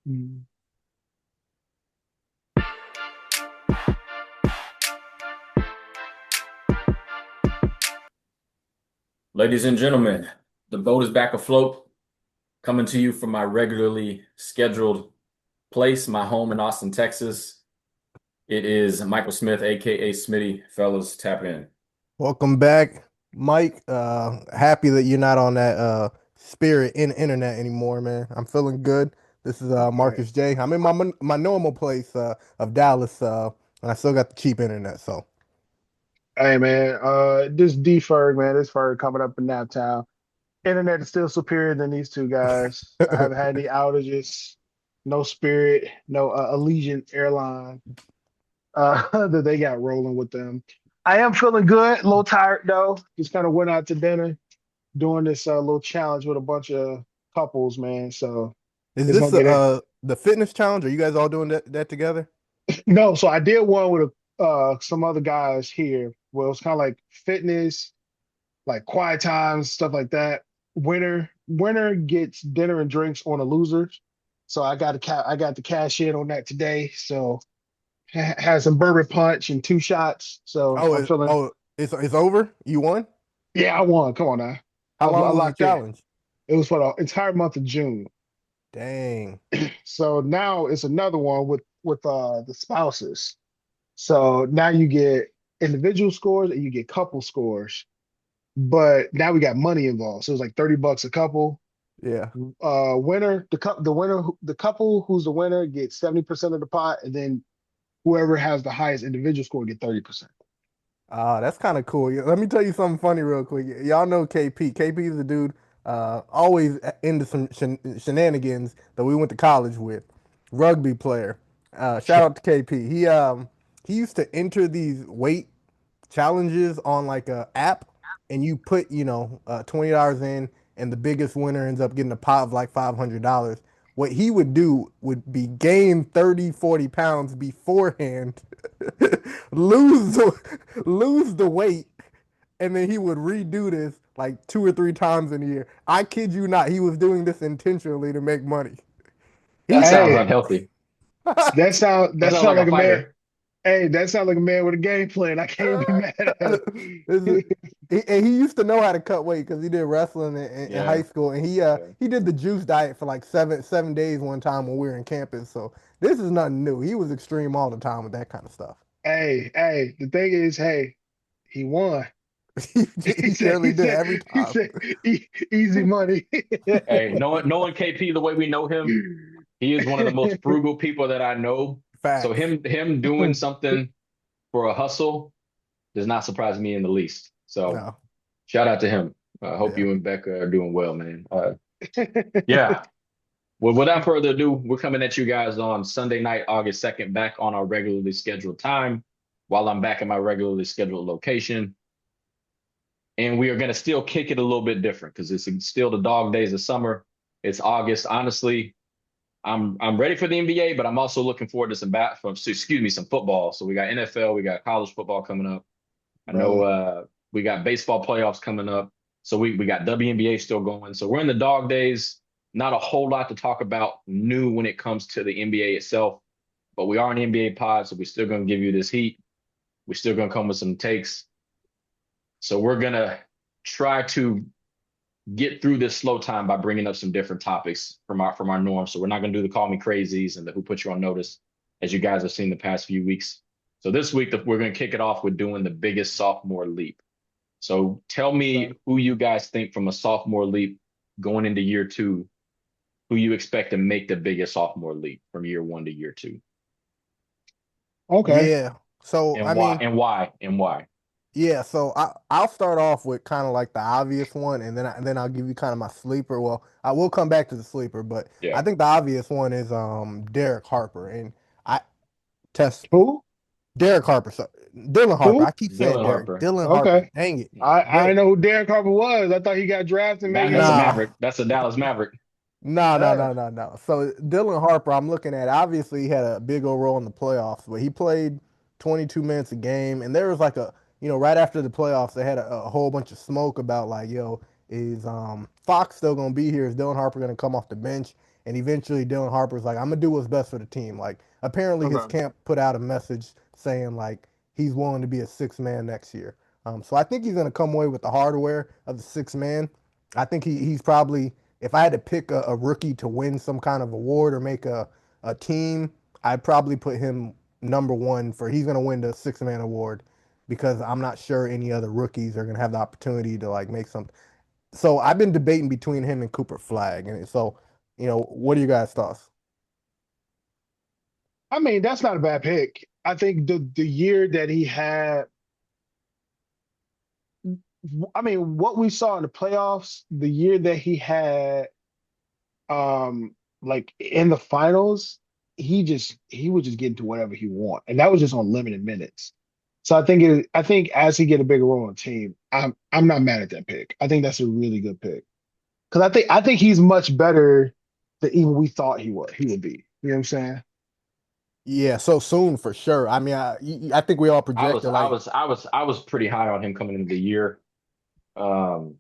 Mm. Ladies and gentlemen, the boat is back afloat, coming to you from my regularly scheduled place, my home in Austin, Texas. It is Michael Smith, aka Smitty. Fellas, tap in. Welcome back, Mike. Happy that you're not on that spirit in internet anymore, man. I'm feeling good. This is Hey, Marcus J. I'm in my normal place of Dallas, and I still got the cheap internet. So hey, man, this D-Ferg, man, this Ferg coming up in Naptown. Internet is still superior than these two guys. I haven't had any outages, no Spirit, no Allegiant airline that they got rolling with them. I am feeling good, a little tired though. Just kind of went out to dinner, doing this little challenge with a bunch of couples, man. So is it's this gonna get it. the fitness challenge? Are you guys all doing that together? No, so I did one with some other guys here. Well, it's kind of like fitness like quiet times, stuff like that. Winner gets dinner and drinks on a losers. So I got to cash in on that today. So had some bourbon punch and two shots. So I'm feeling It's over. You won. yeah, I won. Come on now. How I long was the locked in. challenge? It was for the entire month of June. Dang. So now it's another one with the spouses. So now you get individual scores and you get couple scores. But now we got money involved. So it was like $30 a couple. Yeah. Winner, the winner, the couple who's the winner gets 70% of the pot, and then whoever has the highest individual score get 30%. That's kind of cool. Yeah, let me tell you something funny real quick. Y'all know KP. KP is the dude always into some shenanigans that we went to college with. Rugby player. Shout out to KP. He used to enter these weight challenges on like a app, and you put $20 in, and the biggest winner ends up getting a pot of like $500. What he would do would be gain 30, 40 pounds beforehand, lose lose the weight, and then he would redo this like 2 or 3 times in a year. I kid you not, he was doing this intentionally to make money. That He sounds Hey, unhealthy. that That sounds sound like like a a man. fighter. Hey, that sounds like a man with a game plan. I can't be mad at him. And he used to know how to cut weight because he did wrestling in high Yeah, school, and yeah. he did the juice diet for like seven days one time when we were in campus. So this is nothing new. He was extreme all the time with that kind of stuff. Hey, the thing is, hey, he won. He surely did every He time. said, easy money. Hey, knowing KP the way we know him, he is one of the most frugal people that I know. So Facts. him doing something for a hustle does not surprise me in the least. So No, shout out to him. I hope yeah. you and Becca are doing well, man. Yeah. Well, without further ado, we're coming at you guys on Sunday night, August 2nd, back on our regularly scheduled time while I'm back at my regularly scheduled location. And we are going to still kick it a little bit different because it's still the dog days of summer. It's August. Honestly, I'm ready for the NBA, but I'm also looking forward to some football. So we got NFL, we got college football coming up. I know Brother. we got baseball playoffs coming up. So we got WNBA still going. So we're in the dog days. Not a whole lot to talk about new when it comes to the NBA itself, but we are an NBA pod, so we're still going to give you this heat. We're still going to come with some takes. So we're going to try to get through this slow time by bringing up some different topics from our norm. So we're not going to do the call me crazies and the who put you on notice, as you guys have seen the past few weeks. So this week we're going to kick it off with doing the biggest sophomore leap. So tell Okay. me who you guys think from a sophomore leap going into year two, who you expect to make the biggest sophomore leap from year one to year two, Okay. Yeah. So and I why mean, and why and why. yeah. So I'll start off with kind of like the obvious one, and then I'll give you kind of my sleeper. Well, I will come back to the sleeper, but I Yeah, think the obvious one is Derek Harper, and I test Who? Derek Harper. So Dylan Harper. Who? I keep saying Dylan Derek. Harper. Dylan Harper. Okay. Dang it. I Derek. didn't know who Darren Carver was. I thought he got drafted maybe That's a in Nah. Maverick. That's a Dallas Maverick. No, no, uh no, no, no. So Dylan Harper, I'm looking at. Obviously, he had a big old role in the playoffs, but he played 22 minutes a game, and there was like right after the playoffs, they had a whole bunch of smoke about like, yo, is Fox still gonna be here? Is Dylan Harper gonna come off the bench? and eventually Dylan Harper's like, I'm gonna do what's best for the team. Like apparently his Okay. camp put out a message saying like he's willing to be a six man next year. So I think he's gonna come away with the hardware of the six man. I think he's probably, if I had to pick a rookie to win some kind of award or make a team, I'd probably put him number one for he's gonna win the six man award because I'm not sure any other rookies are gonna have the opportunity to like make something. So I've been debating between him and Cooper Flag, and so what are you guys' thoughts? I mean, that's not a bad pick. I think the year that he had, I mean, what we saw in the playoffs, the year that he had, like in the finals, he would just get into whatever he want, and that was just on limited minutes. So I think as he get a bigger role on the team, I'm not mad at that pick. I think that's a really good pick because I think he's much better than even we thought he would be. You know what I'm saying? Yeah, so soon for sure. I mean, I think we all I was projected I like was I was I was pretty high on him coming into the year. Um,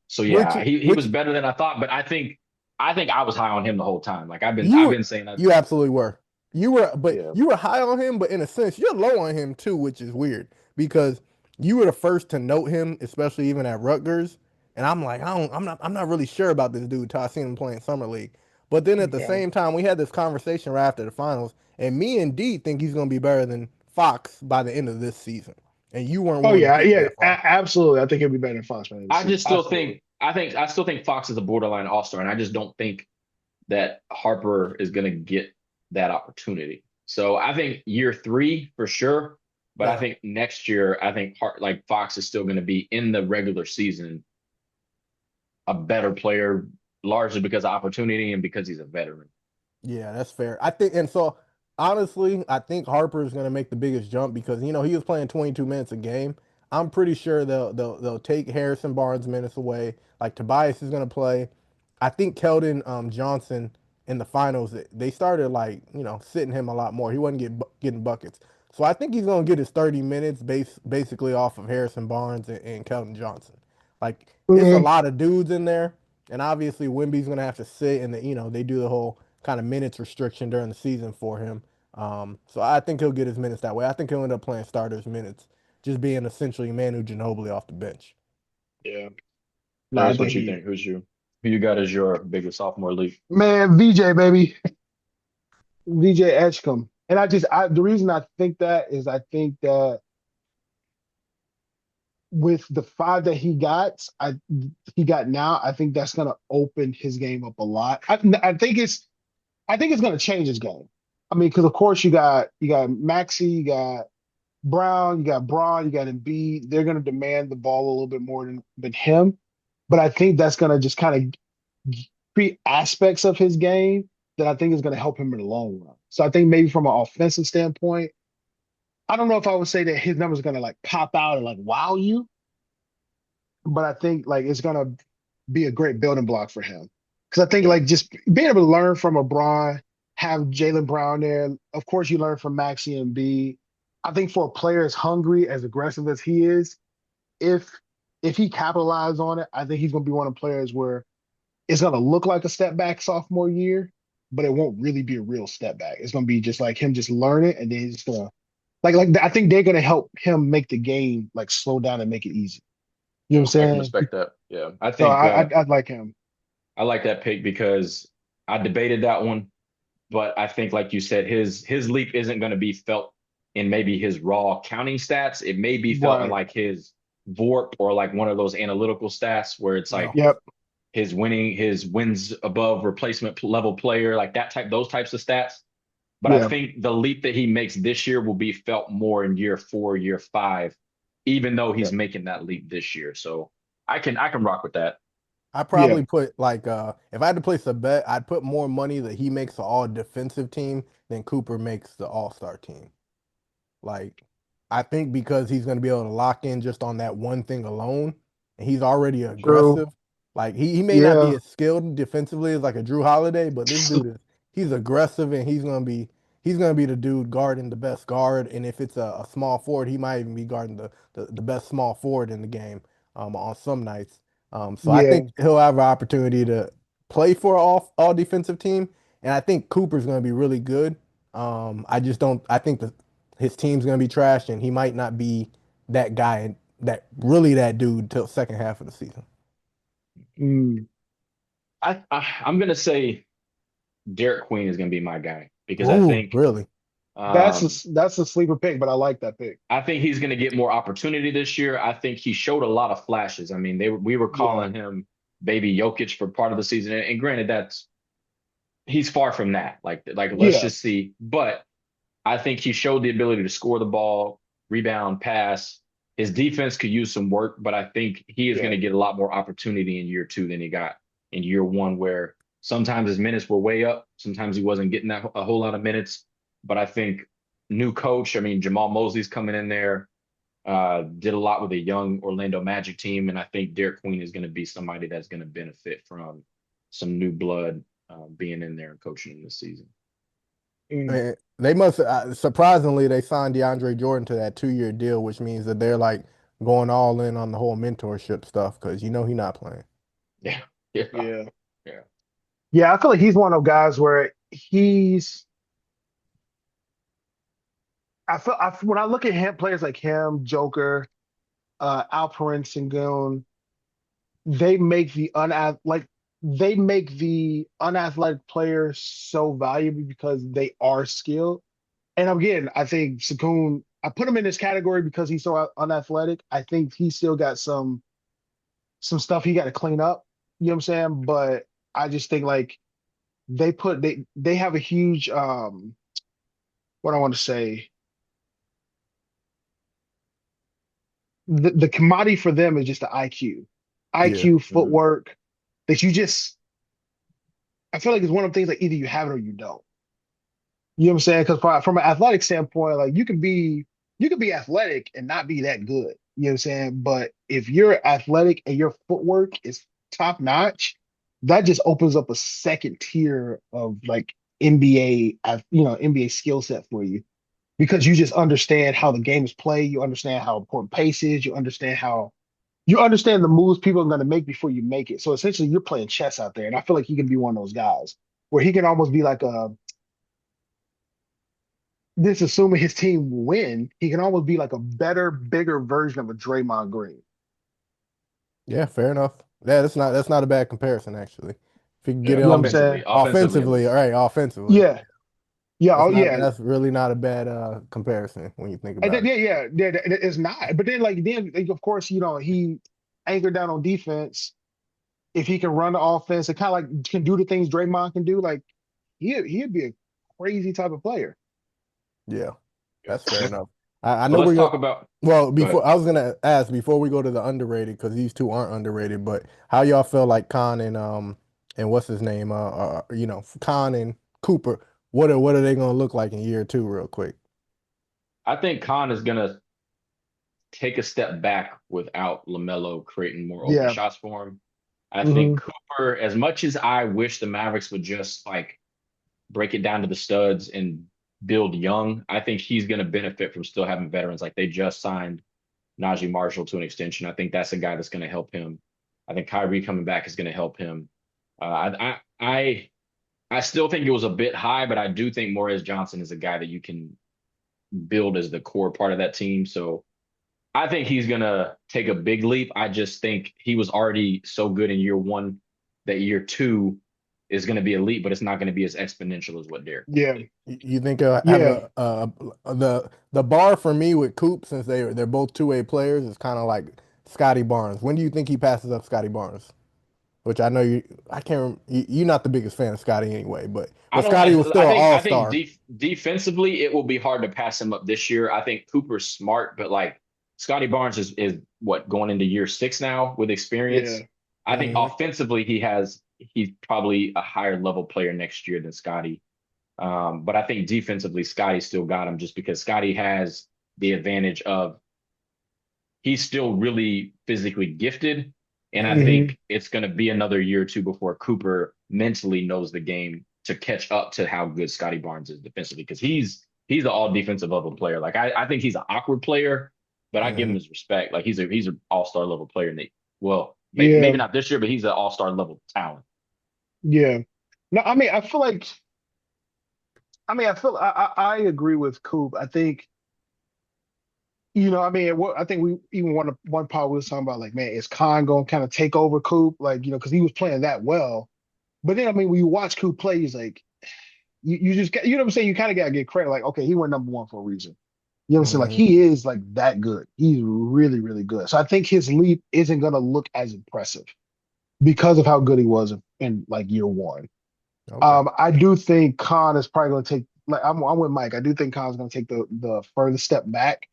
so which yeah, he which was better than I thought, but I think I was high on him the whole time. Like I've been you I've were been saying that. you absolutely were. But Yeah. you were high on him, but in a sense, you're low on him too, which is weird because you were the first to note him, especially even at Rutgers. And I'm like, I'm not really sure about this dude till I seen him playing summer league. But then at the Okay. same time, we had this conversation right after the finals, and me and D think he's gonna be better than Fox by the end of this season. And you weren't Oh willing to yeah, give me yeah, that far. absolutely. I think he'll be better than Fox by the end of the I season. just still Absolutely. think I still think Fox is a borderline all-star, and I just don't think that Harper is going to get that opportunity. So I think year three for sure, but I Yeah. think next year I think like Fox is still going to be in the regular season a better player, largely because of opportunity and because he's a veteran. Yeah, that's fair. I think, and so honestly, I think Harper is going to make the biggest jump because he was playing 22 minutes a game. I'm pretty sure they'll take Harrison Barnes minutes away. Like Tobias is going to play. I think Keldon Johnson in the finals they started like sitting him a lot more. He wasn't getting buckets, so I think he's going to get his 30 minutes basically off of Harrison Barnes and Keldon Johnson. Like it's a Mhm. lot of dudes in there, and obviously Wimby's going to have to sit, and they do the whole kind of minutes restriction during the season for him. So I think he'll get his minutes that way. I think he'll end up playing starters minutes, just being essentially Manu Ginobili off the bench. Yeah. No, I Darius, think what you he think? Who you got as your biggest sophomore league? man, VJ baby, VJ Edgecombe. And the reason I think that is I think that with the five that he got now, I think that's gonna open his game up a lot. I think it's gonna change his game. I mean, because of course you got Maxi, you got Brown, you got Braun, you got Embiid. They're gonna demand the ball a little bit more than him. But I think that's gonna just kind of create aspects of his game that I think is gonna help him in the long run. So I think maybe from an offensive standpoint, I don't know if I would say that his numbers are gonna like pop out and like wow you, but I think like it's gonna be a great building block for him. Because I think Yeah. like just being able to learn from LeBron, have Jalen Brown there. Of course, you learn from Maxi and B. I think for a player as hungry, as aggressive as he is, if if he capitalizes on it, I think he's gonna be one of the players where it's gonna look like a step back sophomore year, but it won't really be a real step back. It's gonna be just like him just learning and then he's just gonna like I think they're gonna help him make the game like slow down and make it easy. You know what I can I'm saying? respect that. Yeah. I So think I'd like him. I like that pick because I debated that one, but I think like you said, his leap isn't going to be felt in maybe his raw counting stats. It may be felt in Right. like his VORP or like one of those analytical stats where it's Yeah. like Yep. his wins above replacement level player, like those types of stats. But I Yeah. think the leap that he makes this year will be felt more in year four, year five, even though he's Yep. making that leap this year. So I can rock with that. I Yeah. probably put like if I had to place a bet, I'd put more money that he makes the all defensive team than Cooper makes the all star team. Like, I think because he's going to be able to lock in just on that one thing alone, and he's already True. aggressive. Like he may not be Yeah. as skilled defensively as like a Drew Holiday, but this dude he's aggressive and he's gonna be the dude guarding the best guard. And if it's a small forward, he might even be guarding the best small forward in the game on some nights. So I Yeah. think he'll have an opportunity to play for an all defensive team, and I think Cooper's going to be really good. I just don't. I think that his team's going to be trash, and he might not be that guy, that dude till second half of the season. Mm. I'm gonna say Derek Queen is gonna be my guy because Oh, really? um, That's a sleeper pick, but I like that pick. I think he's gonna get more opportunity this year. I think he showed a lot of flashes. I mean, we were Yeah, calling him baby Jokic for part of the season, and granted, that's he's far from that. Like let's yeah, just see. But I think he showed the ability to score the ball, rebound, pass. His defense could use some work, but I think he is going yeah. to get a lot more opportunity in year two than he got in year one, where sometimes his minutes were way up. Sometimes he wasn't getting that a whole lot of minutes. But I think new coach, I mean, Jamal Mosley's coming in there, did a lot with a young Orlando Magic team. And I think Derek Queen is going to be somebody that's going to benefit from some new blood being in there and coaching him this season. Mm. Man, they must surprisingly they signed DeAndre Jordan to that 2-year deal, which means that they're like going all in on the whole mentorship stuff because he's not playing. Yeah. Yeah. Yeah. Yeah. Yeah, I feel like he's one of those guys where when I look at him, players like him, Joker, Alperen Sengun, they make they make the unathletic players so valuable because they are skilled. And again, I think Sengun, I put him in this category because he's so unathletic. I think he's still got some stuff he got to clean up. You know what I'm saying? But I just think like they have a huge what I want to say, the commodity for them is just the IQ. Yeah. IQ, Mhm. footwork that you just I feel like it's one of the things like either you have it or you don't. You know what I'm saying? Because from an athletic standpoint, like you can be athletic and not be that good. You know what I'm saying? But if you're athletic and your footwork is top notch, that just opens up a second tier of like NBA skill set for you because you just understand how the game is played. You understand how important pace is. You understand the moves people are going to make before you make it. So essentially, you're playing chess out there, and I feel like he can be one of those guys where he can almost be like this, assuming his team will win, he can almost be like a better, bigger version of a Draymond Green. Yeah, fair enough. Yeah, that's not a bad comparison actually. If you can get Yeah. You know what I'm him saying? Offensively, at offensively, all least. right, offensively. Yeah, yeah, That's oh not yeah. that's really not a bad comparison when you think And about then, it. yeah, it's not. But then, like, of course, he anchored down on defense. If he can run the offense and kind of like can do the things Draymond can do, like he'd be a crazy type of player. Yeah, Yeah. that's fair enough. I Well, know let's we're talk gonna. about. Well, Go ahead. before I was gonna ask before we go to the underrated because these two aren't underrated, but how y'all feel like Khan and what's his name Khan and Cooper. What are they gonna look like in year two, real quick? I think Khan is gonna take a step back without LaMelo creating more open Yeah. shots for him. I think Hmm. Cooper, as much as I wish the Mavericks would just like break it down to the studs and build young, I think he's going to benefit from still having veterans. Like they just signed Najee Marshall to an extension. I think that's a guy that's going to help him. I think Kyrie coming back is going to help him. I still think it was a bit high, but I do think Morez Johnson is a guy that you can build as the core part of that team. So I think he's gonna take a big leap. I just think he was already so good in year one that year two is gonna be elite, but it's not gonna be as exponential as what Derek Queen Yeah. did. You think they'll have Yeah. the bar for me with Coop since they're both 2-way players is kind of like Scotty Barnes. When do you think he passes up Scotty Barnes? Which I know I can't. You're not the biggest fan of Scotty anyway, but I don't. Scotty was still I an think. all I think star. defensively, it will be hard to pass him up this year. I think Cooper's smart, but like Scotty Barnes is what going into year six now with Yeah. experience. I think Hmm. offensively, he's probably a higher level player next year than Scotty. But I think defensively, Scotty still got him just because Scotty has the advantage of he's still really physically gifted. And I Hmm. think it's going to be another year or two before Cooper mentally knows the game to catch up to how good Scotty Barnes is defensively because he's an all defensive level player. Like I think he's an awkward player, but I give him Hmm. his respect. Like he's an all star level player. Well, maybe Yeah. not this year, but he's an all star level talent. Yeah. No, I mean, I feel like, I agree with Coop. I think, I mean, I think we even one part we was talking about, like, man, is Khan going to kind of take over Coop? Like, because he was playing that well. But then, I mean, when you watch Coop play, he's like, you just got, you know what I'm saying? You kind of got to get credit. Like, okay, he went number one for a reason. You know what I'm saying? Like, Hmm. he is like that good. He's really, really good. So I think his leap isn't going to look as impressive because of how good he was in like year one. Okay. I do think Khan is probably going to take, like, I'm with Mike. I do think Khan's going to take the further step back.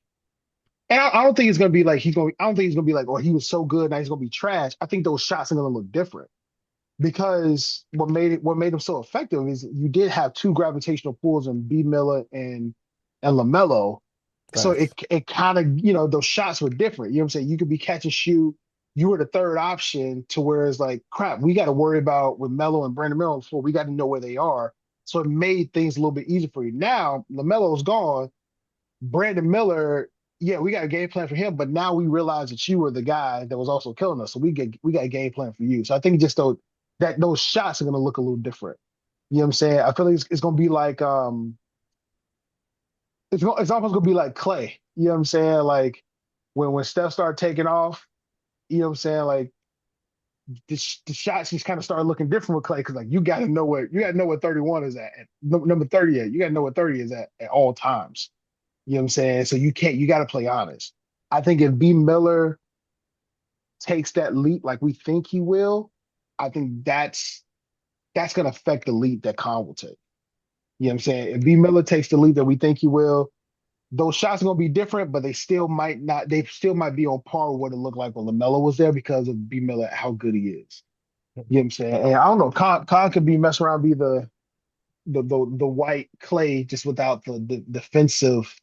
And I don't think it's going to be like I don't think he's going to be like, oh, he was so good, now he's going to be trash. I think those shots are going to look different because what made him so effective is you did have two gravitational pulls in B Miller and LaMelo. So it Facts. it kind of, those shots were different. You know what I'm saying? You could be catch and shoot. You were the third option to where it's like, crap, we got to worry about with Melo and Brandon Miller before we got to know where they are. So it made things a little bit easier for you. Now LaMelo's gone. Brandon Miller, yeah, we got a game plan for him, but now we realize that you were the guy that was also killing us. So we got a game plan for you. So I think just those shots are gonna look a little different. You know what I'm saying? I feel like it's gonna be like it's almost gonna be like Clay. You know what I'm saying? Like when Steph started taking off, you know what I'm saying? Like the shots just kind of started looking different with Clay because like you gotta know what 31 is at number 30 at. You gotta know what 30 is at all times. You know what I'm saying? So you got to play honest. I think if B Miller takes that leap like we think he will, I think that's going to affect the leap that Khan will take. You know what I'm saying? If B Miller takes the leap that we think he will, those shots are going to be different, but they still might not. They still might be on par with what it looked like when LaMelo was there because of B Miller, how good he is. You know what I'm saying? And I don't know, Khan could be mess around, be the white Clay just without the defensive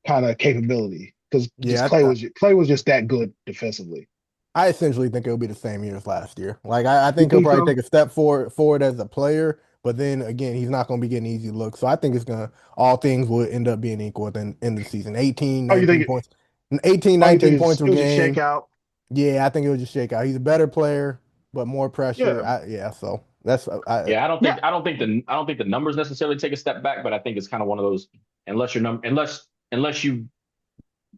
kind of capability because just Yeah, Clay was just that good defensively. I essentially think it'll be the same year as last year. Like I You think he'll think probably so? take a step forward as a player, but then again, he's not going to be getting easy looks. So I think it's gonna all things will end up being equal at the end of the season. 18, Oh, you 19 think points, 18, oh you think 19 points per it was just game. shakeout? Yeah, I think it'll just shake out. He's a better player, but more pressure. Yeah, Yeah, so that's Yeah, yeah, I don't think the numbers necessarily take a step back, but I think it's kind of one of those unless you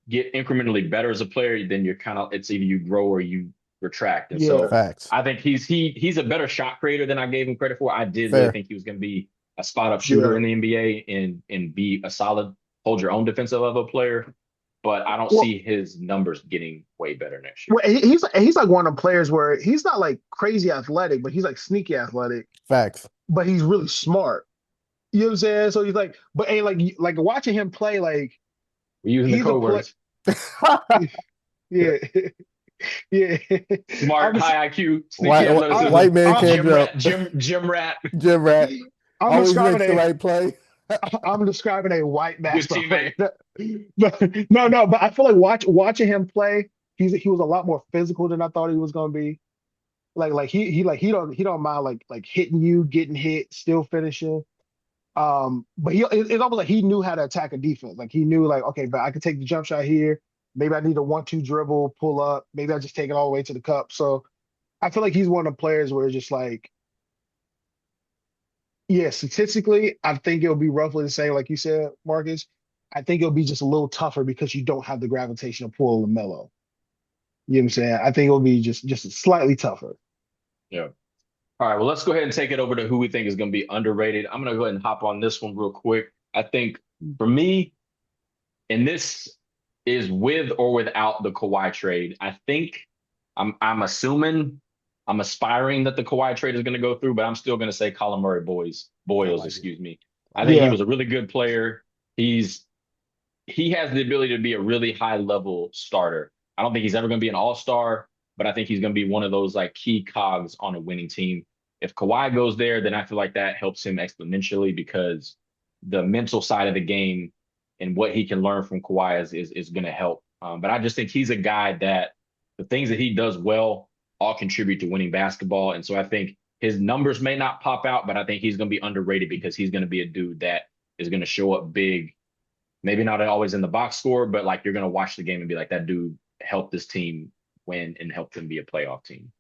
get incrementally better as a player, then you're kind of it's either you grow or you retract. And yeah. so facts. I think he's a better shot creator than I gave him credit for. I did really Fair. think he was going to be a spot up shooter Yeah. in the NBA and be a solid hold your own defensive level player, but I don't Well, see his numbers getting way better next year. he's like one of the players where he's not like crazy athletic, but he's like sneaky athletic, Facts. but he's really smart. You know what I'm saying? So he's like, but ain't like watching him play, like We're using the he's a code play. words. Yeah, yeah. Smart, I'm high IQ, sneaky I, athleticism, White man I can't jump. gym rat, Jim Rat I'm always describing makes the a right play. I'm describing a white good basketball teammate. player. But no, but I feel like watching him play, he was a lot more physical than I thought he was gonna be. He don't mind like hitting you, getting hit, still finishing. But it's almost like he knew how to attack a defense. Like he knew like, okay, but I can take the jump shot here. Maybe I need a 1-2 dribble, pull up. Maybe I just take it all the way to the cup. So I feel like he's one of the players where it's just like, yeah, statistically, I think it'll be roughly the same, like you said, Marcus. I think it'll be just a little tougher because you don't have the gravitational pull of Melo. You know what I'm saying? I think it'll be just slightly tougher. Yeah. All right, well, let's go ahead and take it over to who we think is going to be underrated. I'm going to go ahead and hop on this one real quick. I think for me, and this is with or without the Kawhi trade, I think I'm assuming I'm aspiring that the Kawhi trade is going to go through, but I'm still going to say Colin Murray I Boyles, like it. excuse me. I I think like he it. Yeah. was a really good player. He's he has the ability to be a really high level starter. I don't think he's ever going to be an all-star, but I think he's going to be one of those like key cogs on a winning team. If Kawhi goes there, then I feel like that helps him exponentially because the mental side of the game and what he can learn from Kawhi is going to help. But I just think he's a guy that the things that he does well all contribute to winning basketball. And so I think his numbers may not pop out, but I think he's going to be underrated because he's going to be a dude that is going to show up big. Maybe not always in the box score, but like you're going to watch the game and be like, that dude helped this team win and helped them be a playoff team.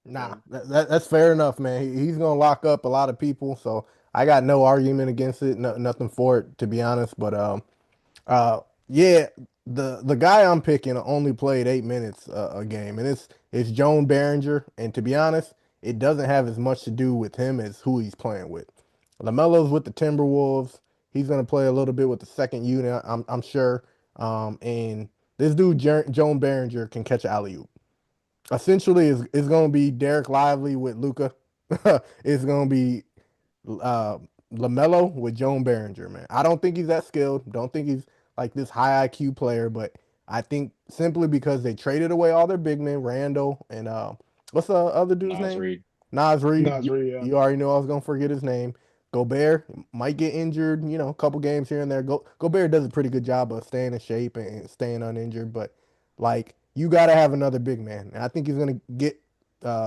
Nah, So, that's fair enough, man. He's gonna lock up a lot of people, so I got no argument against it, nothing for it, to be honest. But yeah, the guy I'm picking only played 8 minutes a game, and it's Joan Behringer, and to be honest, it doesn't have as much to do with him as who he's playing with. LaMelo's with the Timberwolves. He's gonna play a little bit with the second unit, I'm sure. And this dude Joan Behringer can catch an alley oop. Essentially, it's going to be Derek Lively with Luca. It's going to be uh, Lamelo with Joan Behringer, man. I don't think he's that skilled. Don't think he's like this high IQ player, but I think simply because they traded away all their big men, Randall and what's the other dude's Nas name? Reed. Nas Reed. no, it's really, You already know I was gonna forget his name. Gobert might get injured, a couple games here and there. Gobert does a pretty good job of staying in shape and staying uninjured, but like you got to have another big man. And I think he's gonna get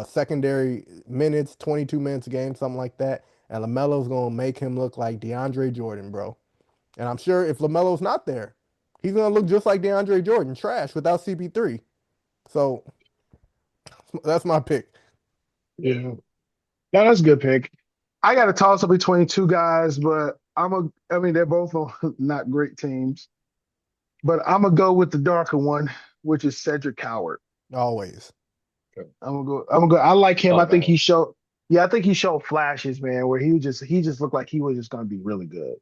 secondary minutes, 22 minutes a game, something like that. And Lamelo's gonna make him look like DeAndre Jordan, bro. And I'm sure if Lamelo's not there, he's gonna look just like DeAndre Jordan, trash without CP3. So that's my pick. yeah. No, that's a good pick. I got a toss up between two guys, but I mean, they're both on not great teams, but I'm gonna go with the darker one, which is Cedric Howard. Always. Sure. I'm gonna go. I like him. Thought about it. Yeah, I think he showed flashes, man, where he just looked like he was just gonna be really good.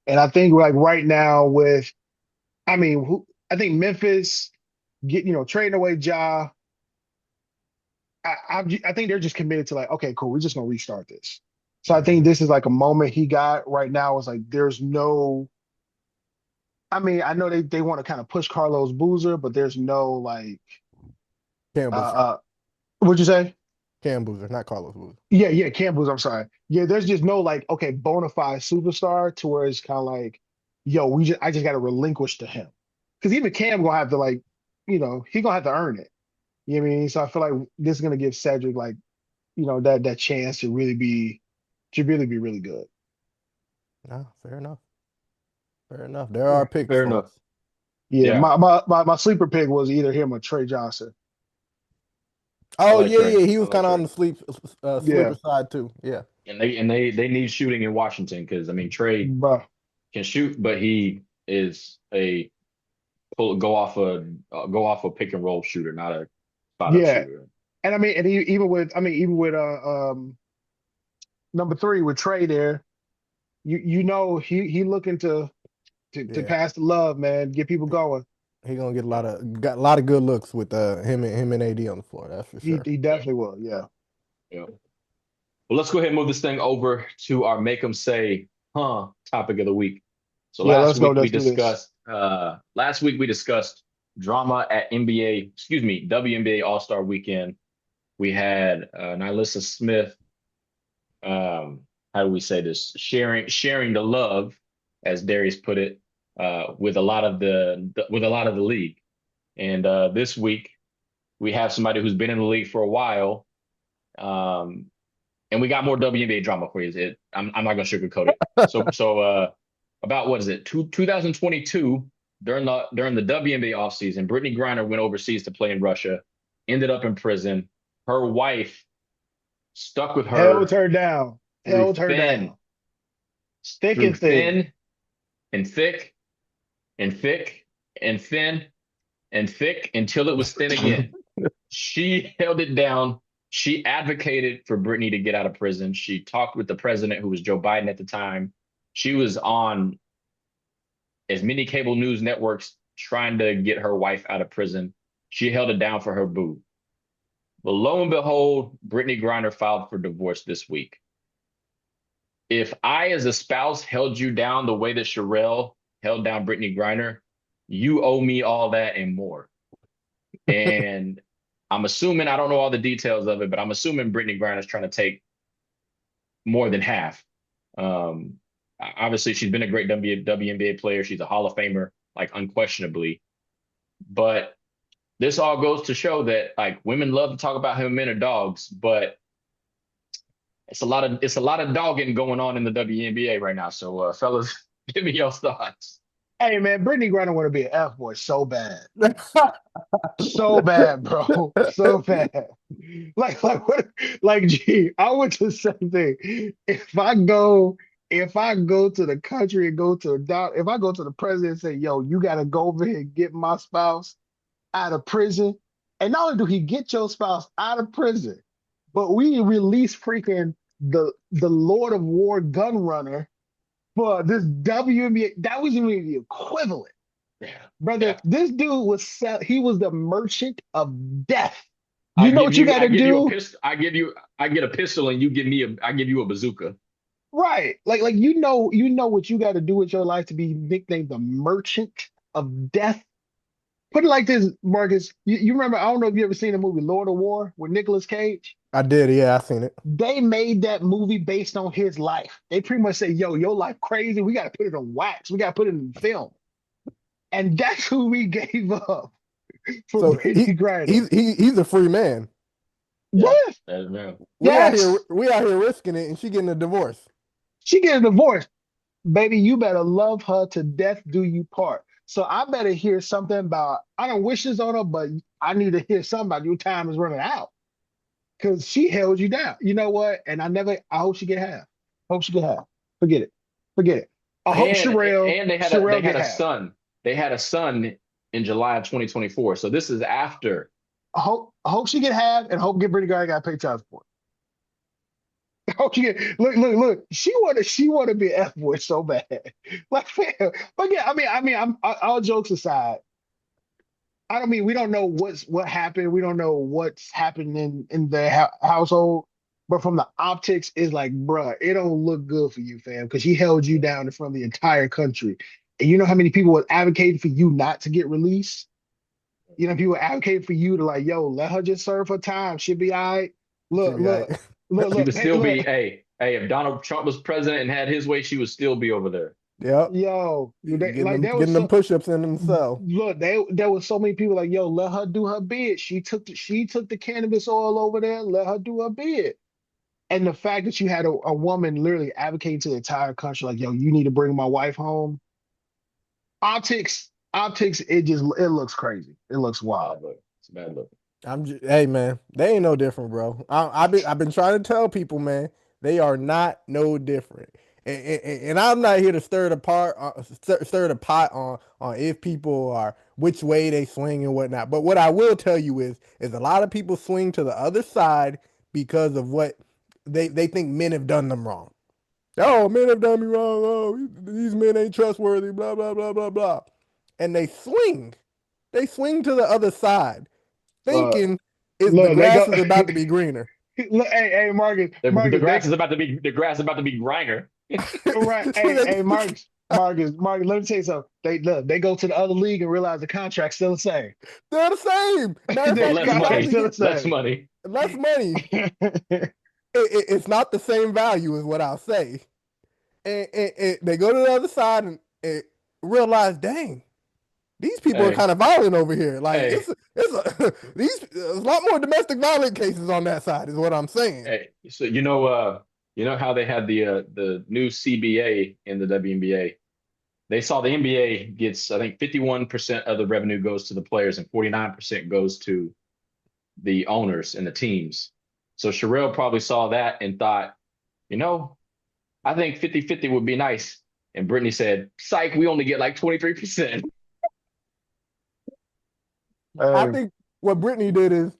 And I think like right now I mean, I think Memphis trading away Ja. I think they're just committed to like, okay, cool, we're just gonna restart this. So I think Mhm. this is like a moment he got right now. It's like there's no. I mean, I know they want to kind of push Carlos Boozer, but there's no like, Cam Boozer. what'd you say? Cam Boozer, not Carlos Boozer. Yeah, Cam Boozer. I'm sorry. Yeah, there's just no like, okay, bona fide superstar to where it's kind of like, yo, I just got to relinquish to him because even Cam gonna have to like, he gonna have to earn it. You know what I mean? So I feel like this is gonna give Cedric like, that chance to really be really good. No, fair enough. Fair enough. There are picks, Fair enough. folks. Yeah, Yeah, my sleeper pick was either him or Trey Johnson. I Oh like yeah, Trey. yeah. He I was like kind of on Trey. the sleeper Yeah, side too. Yeah, And they need shooting in Washington because I mean Trey bro. can shoot, but he is a go off a pick and roll shooter, not a spot up Yeah, shooter. and even with number three with Trey there, he looking to yeah. pass the love, man, get people going. He gonna get a lot of good looks with him and AD on the floor. That's for He sure. he Yeah, definitely will. Yeah. yeah. Well, let's go ahead and move this thing over to our make 'em say, huh, topic of the week. So Yeah, last let's go. week we Let's do this. discussed drama at NBA, excuse me, WNBA All-Star Weekend. We had Nylissa Smith, how do we say this? Sharing the love, as Darius put it, with a lot of the league. And this week we have somebody who's been in the league for a while. Um, and we got more WNBA drama for you. I'm not gonna sugarcoat it. So about what is it? 2022 during the WNBA offseason, Britney Griner went overseas to play in Russia, ended up in prison. Her wife stuck with Held her her down. through Held her thin, down. Thick through and thin. thin and thick and thick and thin and thick until it was thin again. She held it down. She advocated for Brittany to get out of prison. She talked with the president, who was Joe Biden at the time. She was on as many cable news networks trying to get her wife out of prison. She held it down for her boo. But lo and behold, Brittany Griner filed for divorce this week. If I, as a spouse, held you down the way that Sherelle held down Brittany Griner, you owe me all that and more. And I'm assuming, I don't know all the details of it, but I'm assuming Brittany Griner is trying to take more than half. Um, Obviously, she's been a great WNBA player. She's a Hall of Famer, like unquestionably. But this all goes to show that like women love to talk about how men are dogs, but it's a lot of dogging going on in the WNBA right now. So, fellas, give me your thoughts. Hey man, Britney Griner want to be an F boy so bad. So bad, bro. So bad. Like what like gee, I would do the same thing. If I go to the country and go to a doc, if I go to the president and say, yo, you gotta go over here and get my spouse out of prison. And not only do he get your spouse out of prison, but we release freaking the Lord of War gun runner for this WNBA. That was even the equivalent. Yeah. Brother, Yeah. this dude he was the merchant of death. You know what you got I to give you a do? pistol. I get a pistol and I give you a bazooka. Right. Like you know what you got to do with your life to be nicknamed the merchant of death. Put it like this, Marcus. You remember, I don't know if you ever seen the movie Lord of War with Nicolas Cage. I did, yeah, I seen it. They made that movie based on his life. They pretty much say, yo, your life crazy. We got to put it on wax. We got to put it in film. And that's who we gave up for So Brittany Griner. he's a free man. Yeah. Yes, That is real. yes. We out here risking it, and she getting a divorce. She get a divorce. Baby, you better love her to death do you part. So I better hear something about, I don't wish this on her, but I need to hear something about your time is running out. Because she held you down. You know what? And I hope she get half. Hope she get half. Forget it. Forget it. I hope And they Sherelle had get a half. son. They had a son in July of 2024. So this is I hope she get half and hope get Brittany Griner got to pay child support. Hope she get look. She want to be an F boy so bad. Like, fam. But yeah, all jokes aside, I don't mean we don't know what happened. We don't know what's happened in the household. But from the optics, it's like, bruh, it don't look good for you, fam, because she held you down in front of the entire country. And you know how many people were advocating for you not to get released? You know, people advocating for you to like, yo, let her just serve her time. She'll be all right. Should Look, be like, look, look, she look, would hey, still look, be if Donald Trump was president and had his way, she would still be over there. yep, yo, there was getting them so push-ups in themselves. look, there was so many people like, yo, let her do her bid. She took the cannabis oil over there, let her do her bid. And the fact that you had a woman literally advocating to the entire country, like, yo, you need to bring my wife home. Optics, it looks crazy. It looks wild. Bad look. It's a bad look. Hey man, they ain't no different, bro. I've been trying to tell people, man, they are not no different. And I'm not here to stir the pot on if people are which way they swing and whatnot. But what I will tell you is a lot of people swing to the other side because of what they think men have done them wrong. Oh, men have done me wrong. Oh, these men ain't trustworthy. Blah blah blah blah blah. And they swing. They swing to the other side Look, thinking the look, they grass go. is about to be greener. Look, hey, The Marcus, grass is about to be Griner. right, Marcus. Let me tell you something. They go to the other league and realize the contract's still the same. They're the same. Matter of For fact, The less you contract's money. probably still get the Less same. money. less money. It's not the same value, is what I'll say. And they go to the other side and realize, dang, these people are Hey, kind of violent over here. Like hey, there's a lot more domestic violent cases on that side, is what I'm saying. hey. So you know how they had the new CBA in the WNBA. They saw the NBA gets, I think, 51% of the revenue goes to the players and 49% goes to the owners and the teams. So Sherelle probably saw that and thought, you know, I think 50-50 would be nice. And Brittany said, psych, we only get like 23%. I Hey, think what Brittany did is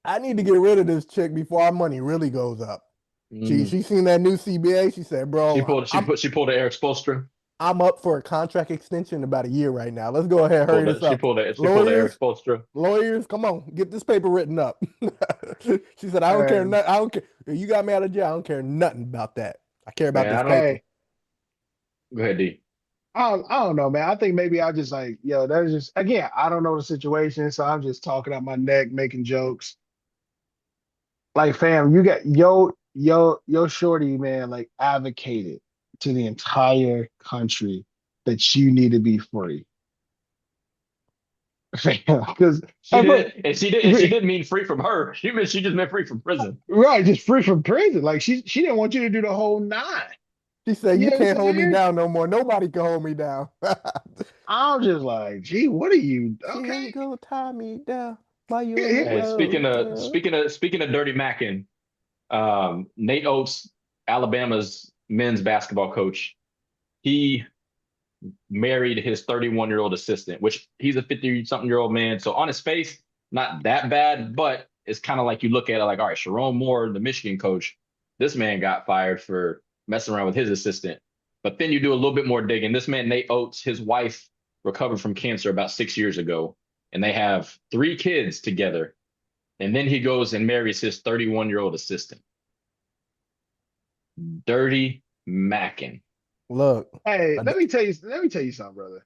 I need to get rid of this chick before our money really goes up. Mm. She seen that new CBA. She said, "Bro, She pulled a Eric Spoelstra. I'm up for a contract extension in about a year right now. Let's go ahead, hurry this up. She pulled a Eric Lawyers, Spoelstra. come on, get this paper written up." She said, "I don't care. hey, I don't care. You got me out of jail. I don't care nothing about that. I care about Man, this I don't paper." hey. go ahead, D. I don't know, man. I think maybe I just like, yo, that's just again, I don't know the situation, so I'm just talking out my neck, making jokes. Like, fam, you got yo shorty, man, like advocated to the entire country that you need to be free. Fam, because She didn't mean free from her. She just meant free from prison. right, just free from prison. Like she didn't want you to do the whole nine. She said, You "You know what can't I'm hold me saying? down no more. Nobody can hold me down." I'm just like, gee, what are you? She Okay. ain't gonna tie me down while you in the Here- Hey, road, speaking of girl. speaking of dirty macking, Nate Oates, Alabama's men's basketball coach, he married his 31-year-old assistant, which he's a 50-something-year-old man. So on his face, not that bad, but it's kind of like you look at it like, all right, Sharon Moore, the Michigan coach, this man got fired for messing around with his assistant. But then you do a little bit more digging. This man, Nate Oates, his wife recovered from cancer about 6 years ago, and they have 3 kids together. And then he goes and marries his 31-year-old assistant. Dirty macking. Look, Hey, I d- let me tell you something, brother.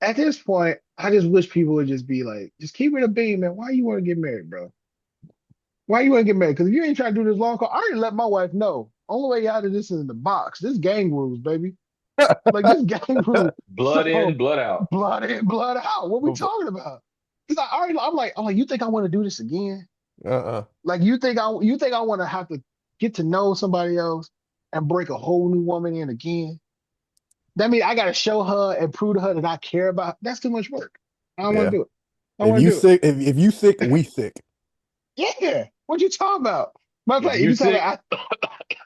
At this point, I just wish people would just be like, just keep it a beam, man. Why you want to get married, bro? Why you want to get married? Because if you ain't trying to do this long call, I already let my wife know. Only way out of this is in the box. This gang rules, baby. Like this gang rules. Blood So in, blood out. blood in, blood out. What we uh talking about? Because I'm like, you think I want to do this again? uh Like you think I want to have to get to know somebody else and break a whole new woman in again? That means I got to show her and prove to her that I care about. That's too much work. I don't want yeah. to do it. I If want you to do sick, if you sick, we sick. it. Yeah. What you talking about? My If fact, if you you talking sick,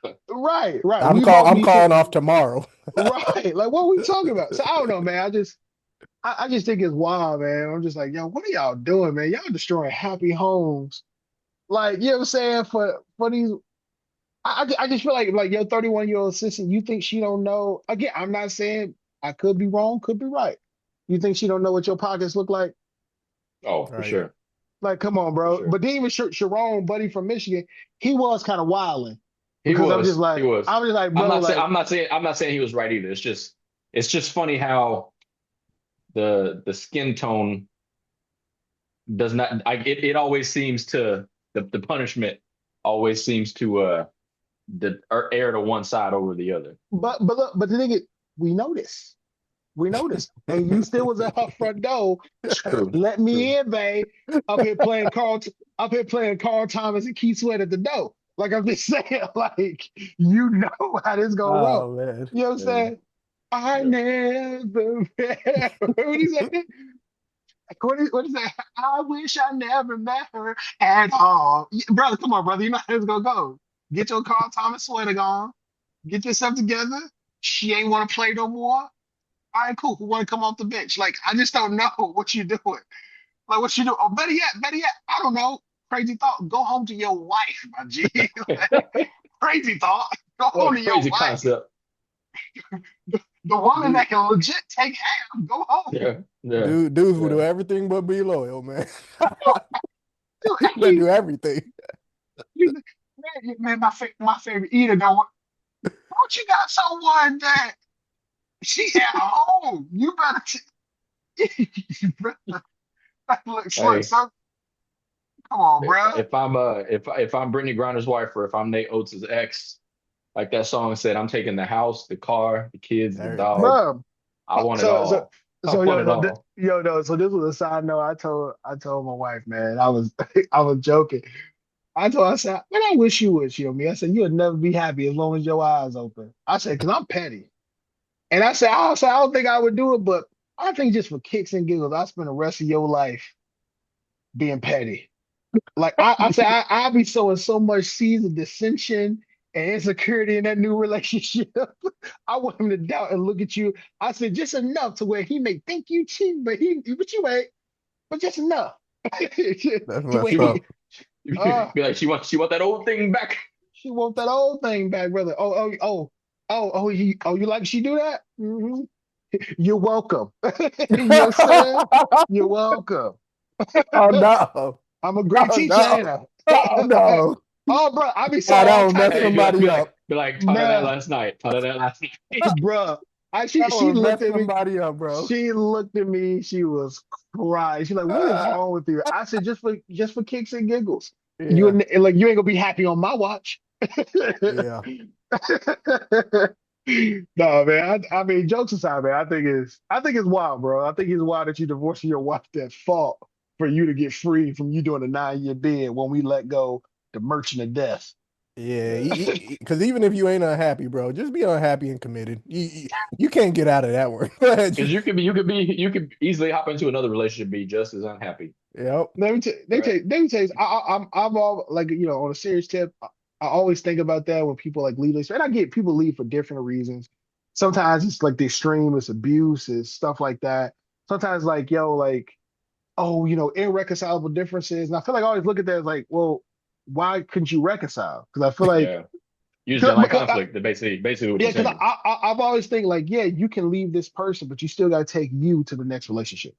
about, right. We both I'm be sick. calling off tomorrow. Right. Like what we talking about? So I don't know, man. I just think it's wild, man. I'm just like, yo, what are y'all doing, man? Y'all destroying happy homes. Like, you know what I'm saying? For these, I just feel like your 31-year-old sister, you think she don't know? Again, I'm not saying I could be wrong, could be right. You think she don't know what your pockets look like? oh, for Right. sure. Like, come on, For bro. sure. But then even Sharon, buddy from Michigan, he was kind of wilding He because I'm just was. He like, was. I'm just like, brother, like, I'm not saying he was right either. It's just funny how the skin tone does not it always seems to the punishment always seems to err to one side over the other. but look, but the thing is, we know this. We know this. And you still was at her front door. True. Let True. me in, babe. Up here playing up here playing Carl Thomas and Keith Sweat at the door. Like I'm just saying, like you know how this gonna roll. Oh man. You know what I'm Yeah. saying? I Yeah. never met her. What is that? What is that? I wish I never met her at all. Brother, come on, brother. You know how this gonna go. Get your Carl Thomas sweater on. Get yourself together. She ain't want to play no more. All right, cool. Who want to come off the bench? Like, I just don't know what you're doing. Like, what you do? Oh, better yet, I don't know. Crazy thought. Go home to your wife, my G. Crazy thought. Go What home a to your crazy wife. concept. The woman Dude, that can legit take half. Go home. Yeah. Yeah. dudes will do Yeah. everything but be loyal, man. They You, do everything. man, my favorite eater going, don't you got someone that she at home? You better look, Hey, son. Come on, bro. if I'm Brittany Griner's wife or if I'm Nate Oates' ex, like that song said, I'm taking the house, the car, the kids, the Everything. dog. Bro. I want it So so all. I so want yo it no all. yo no. So this was a side note. I told my wife, man. I was I was joking. I said, man, I wish you would chill me. I said, you'll never be happy as long as your eyes open. I said, because I'm petty. And I don't think I would do it, but I think just for kicks and giggles, I spend the rest of your life being petty. Like I said, I'll be sowing so much seeds of dissension and insecurity in that new relationship. I want him to doubt and look at you. I said just enough to where he may think you cheat, but you ain't, but just enough That's to where She messed would he up. uh be like, she want that old thing back. she want that old thing back, brother. You like she do that? You're welcome. You know what I'm saying? You're welcome. Oh no. I'm a great Oh teacher, ain't no. I? Oh no. Oh, bro, I be Oh, saying that all would type mess of, Hey, somebody up. be like, taught her that man, last night. Taught her that last night. bro. That She would looked mess at me. somebody up, bro. She looked at me. She was crying. She's like, "What is wrong with you?" I said, "Just for kicks and giggles. Yeah. Like you ain't gonna be happy on my watch." Yeah. No, man. I mean, jokes aside, man. I think it's wild, bro. I think it's wild that you divorcing your wife that fought for you to get free from you doing a 9-year bid when we let go the merchant of death. Yeah, because even if you ain't unhappy, bro, just be unhappy and committed. You can't get out of that one. Because you could easily hop into another relationship, and be just as unhappy, Yep. right? Let me tell you, I'm all like, on a serious tip. I always think about that when people like leave this, and I get people leave for different reasons. Sometimes it's like the extreme, it's abuse, it's stuff like that. Sometimes like, like, oh, irreconcilable differences. And I feel like I always look at that as like, well, why couldn't you reconcile? Because I feel like, Yeah. You just didn't like because conflict. Basically what yeah, you're because saying. I've always think like, yeah, you can leave this person, but you still got to take you to the next relationship.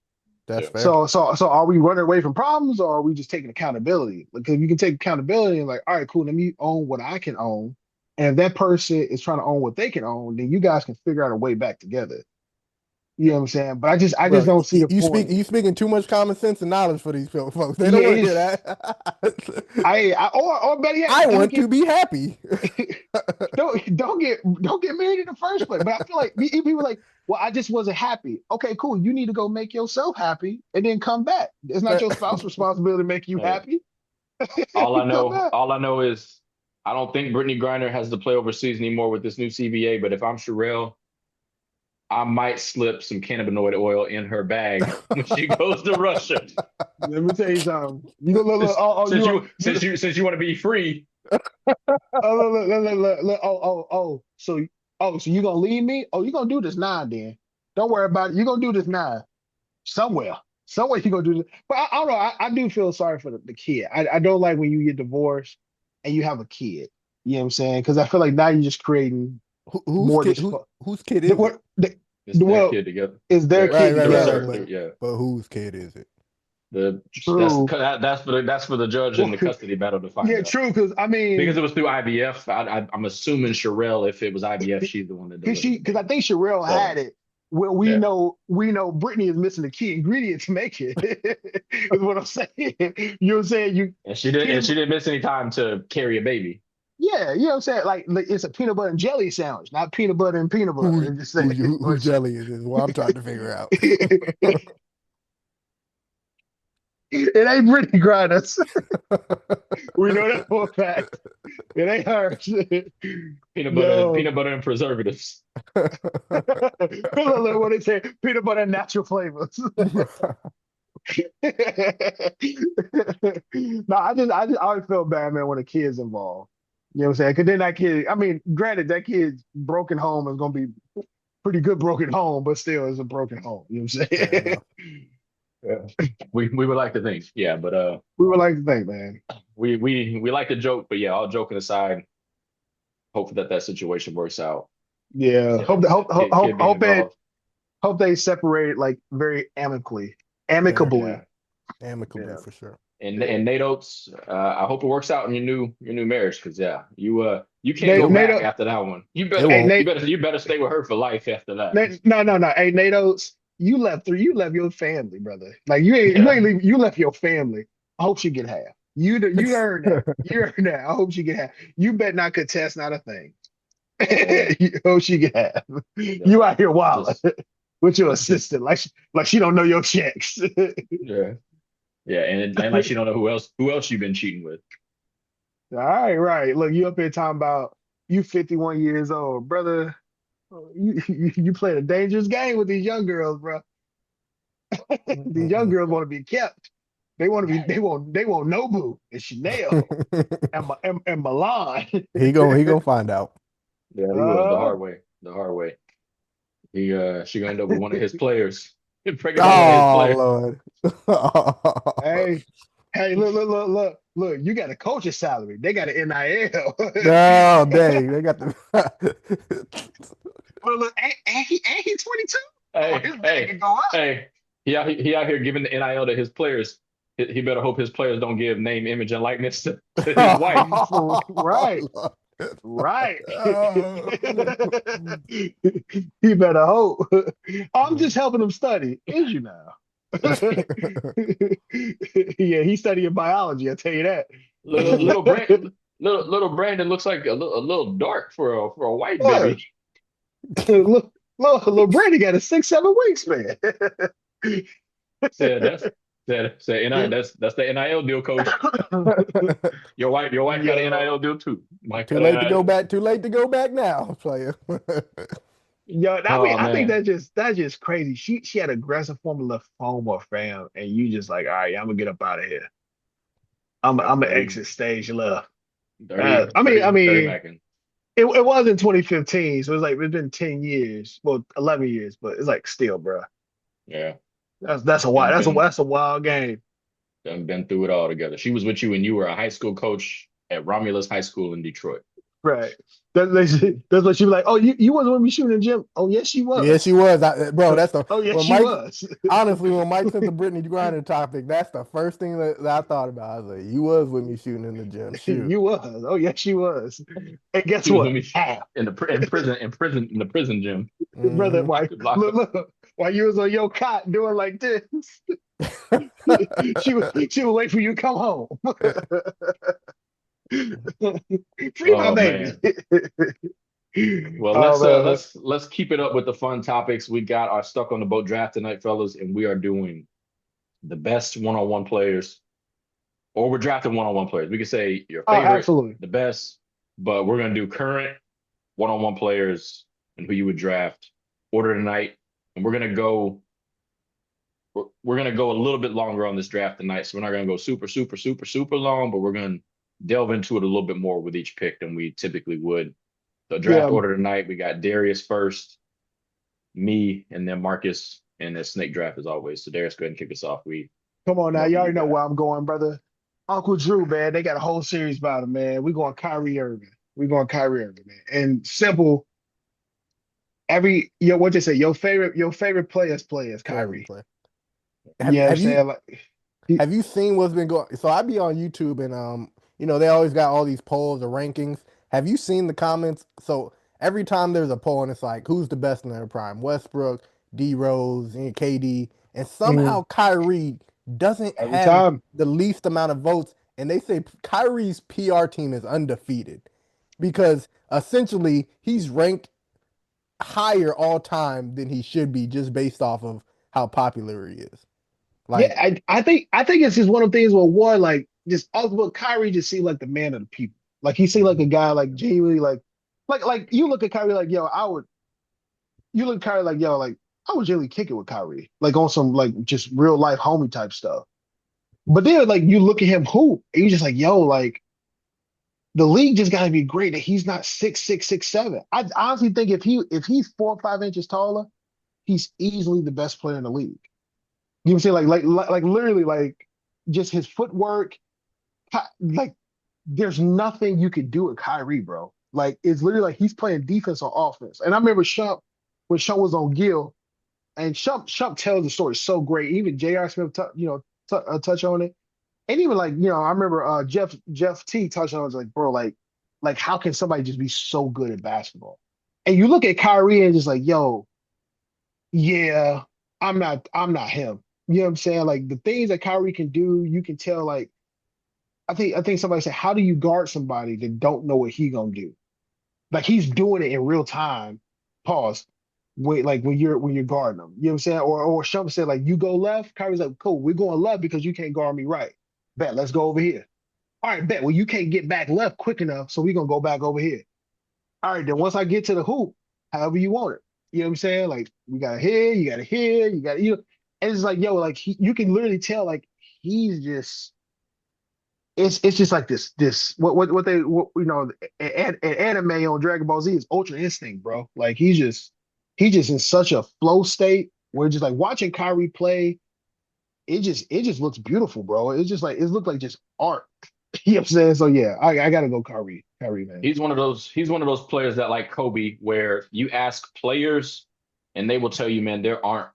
That's Yeah. fair. So are we running away from problems, or are we just taking accountability? Because you can take accountability and like, all right, cool, let me own what I can own. And if that person is trying to own what they can own, then you guys can figure out a way back together. You know what I'm saying? But I just Bro, don't see the point. you speaking too much common sense and knowledge for these folks. They don't Yeah, want to hear it's that. or better yet, I want to be happy. don't get married in the first place. But I feel like people like, well, I just wasn't happy. Okay, cool. You need to go make yourself happy and then come back. It's not your spouse's responsibility to make you Hey, happy. Come back. all I know is I don't think Britney Griner has to play overseas anymore with this new CBA. But if I'm Sherelle, I might slip some cannabinoid oil in her bag when she goes to Russia. Let me tell you something. You go look, look, oh, Since you want to be free, oh, look, so you gonna leave me? Oh, you gonna do this now then. Don't worry about it. You gonna do this now. Somewhere. Somewhere you gonna do this. But I don't know. I do feel sorry for the kid. I don't like when you get divorced and you have a kid. You know what I'm saying? Because I feel like now you're just creating Whose more kid? dis Whose kid the, is it? what it's their well kid together. is their They're Right, kid right, they're right. together. certain. Yeah. But whose kid is it? The True. that's for the judge in Well, the custody battle to find yeah, out. true. Because I Because mean, it was through IVF, I'm assuming Sherelle, if it was IVF, she's the one that delivered the because I baby. think Sherelle had So it. Well, we yeah, know Brittany is missing the key ingredient to make it. Is what I'm saying. You know what I'm saying? You and peanut, she didn't miss any time to carry a baby. yeah, you know what I'm saying. Like it's a peanut butter and jelly sandwich, not peanut butter and peanut butter. Who I'm just saying. whose jelly is what I'm trying to figure out. It ain't Brittany Grinders. We know that for a fact. It ain't hers. Yo, Peanut butter and preservatives. look what they say: peanut butter and natural flavors. No, I just always felt bad, man, when a kid's involved. You know what I'm saying? Because then that kid, I mean, granted, that kid's broken home is gonna be pretty good broken home, but still it's a broken home. You know what I'm Fair saying? enough. Yeah. We would like to think, yeah, but We would like to think, man. we like to joke, but yeah, all joking aside, hope that situation works out. Yeah. Yeah, Hope that hope hope kid hope being hope they involved. hope they separate like very amicably. Yeah, Yeah. Amicably. amicably Yeah. for sure. Yeah. And Nate Oates, I hope it works out in your new marriage because yeah, you can't Nate, go Nate, back after that one. It hey won't. Nate, You better stay with her for life after that. No, no, no. Hey, Nate Oates, you left your family, brother. Like you Yeah. ain't leave, you left your family. I hope she get half. You earned that. You earned that. I hope she get half. You bet not contest not a thing. Yeah. You hope she get half. Yeah. You out here wilding Just with your just assistant, like she don't know your checks. yeah. Yeah, and like she don't know who else you've been cheating with. All right, right. Look, you up here talking about you 51 years old, brother. You played a dangerous game with these young girls, bro. These young girls want to be kept. They want to be. They want Nobu and Chanel and Milan. He gonna find out. Yeah, he will the uh, hard way. The hard way. She gonna end up with one of his players. Pregnant by one of his Oh players. Lord. hey, hey, look. You got a coach's salary. They got an NIL. No, dang, they got the Well, look, ain't he 22? Oh, Hey, his bag hey, can go up. hey. He out here giving the NIL to his players. He better hope his players don't give name, image, and likeness to his wife. Right, Lord. right. Oh. He better hope. I'm just helping him study. Is you now? Yeah, he's studying biology. I tell you that. Little Brand, little Brandon looks like a little dark for a white Look, baby. look, Brady got a 6'7" wingspan. Said Said NIL. That's the NIL deal, coach. Your wife got an Yo, NIL deal too. Mike Too got late to an go NIL. back. Too late to go back now, player. yo, I mean, Oh I think man. that's just crazy. She had aggressive form of lymphoma, fam, and you just like, all right, I'm gonna get up out of here. Yep, I'm gonna 30, exit stage left. 30, I mean, 30, 30 Mackin. it was in 2015, so it's like it's been 10 years, well, 11 years, but it's like still, bro. Yeah. That's a wild Done been that's a wild game. done been through it all together. She was with you when you were a high school coach at Romulus High School in Detroit. Right. That's what she was like. Oh, you wasn't with me shooting in the gym. Oh, yes, she Yeah, was. she was. Bro, that's the Oh, yes, when she Mike. was. Honestly, when Mike sent the Britney Griner topic, that's the first thing that I thought about. I was like, "You was with me shooting in the gym, shoot." You was. Oh, yes, she was. And guess She was with what? me Half. in the prison gym. Brother, Hmm. why Lock up. look, while you was on your cot doing like this, she would wait for you to come home. Free my Oh baby. man. Well, Oh man. let's keep it up with the fun topics. We got our stuck on the boat draft tonight, fellas, and we are doing the best one-on-one players, or we're drafting one-on-one players. We could say your Oh, favorite, absolutely. the best, but we're gonna do current one-on-one players and who you would draft order tonight. And we're gonna go a little bit longer on this draft tonight. So we're not gonna go super, super, super, super long, but we're gonna delve into it a little bit more with each pick than we typically would. The draft Yeah. order tonight, we got Darius first, me, and then Marcus, and then snake draft as always. So Darius, go ahead and kick us off. We Come on now. love You who you already know got. where I'm going, brother. Uncle Drew, man. They got a whole series about him, man. We going Kyrie Irving. We going Kyrie Irving, man. And simple, what they say, your favorite players Favorite Kyrie. play. You know what I'm Have you saying? Like he, have you seen what's been going? So I be on YouTube and they always got all these polls or rankings. Have you seen the comments? So every time there's a poll and it's like, who's the best in their prime? Westbrook, D Rose, and KD, and mm, somehow Kyrie doesn't every have time. the least amount of votes, and they say Kyrie's PR team is undefeated because essentially he's ranked higher all time than he should be just based off of how popular he is. Yeah, Like, I think it's just one of the things where one, like just ultimate Kyrie just seemed like the man of the people. Like he seemed like a guy like genuinely like you look at Kyrie like, yo, you look at Kyrie like, yo, like I would really kick it with Kyrie. Like on some like just real life homie type stuff. But then like you look at him hoop, and you just like, yo, like the league just gotta be great that he's not 6'6", 6'7". I honestly think if he's 4 or 5 inches taller, he's easily the best player in the league. You know what I'm saying? Like literally like just his footwork, like there's nothing you could do with Kyrie, bro. Like it's literally like he's playing defense on offense. And I remember Shump when Shump was on Gill, and Shump tells the story so great. Even J.R. Smith, touch on it. And even like I remember Jeff T touched on it, was like, bro, like how can somebody just be so good at basketball? And you look at Kyrie and just like, yo, yeah, I'm not him. You know what I'm saying? Like the things that Kyrie can do, you can tell. Like I think somebody said, how do you guard somebody that don't know what he gonna do? Like he's doing it in real time. Pause. Wait, like when you're guarding him. You know what I'm saying? Or Shump said like you go left. Kyrie's like, cool, we're going left because you can't guard me right. Bet, let's go over here. All right, bet. Well, you can't get back left quick enough, so we're gonna go back over here. All right, then once I get to the hoop, however you want it. You know what I'm saying? Like we got here, you got here, you got and it's like, yo, like you can literally tell like he's just it's just like this what they anime on Dragon Ball Z is Ultra Instinct, bro. Like he's just in such a flow state where just like watching Kyrie play, it just looks beautiful, bro. It's just like it looked like just art. You know what I'm saying? So yeah, I gotta go Kyrie, man. He's one of those players that like Kobe, where you ask players and they will tell you, man, there aren't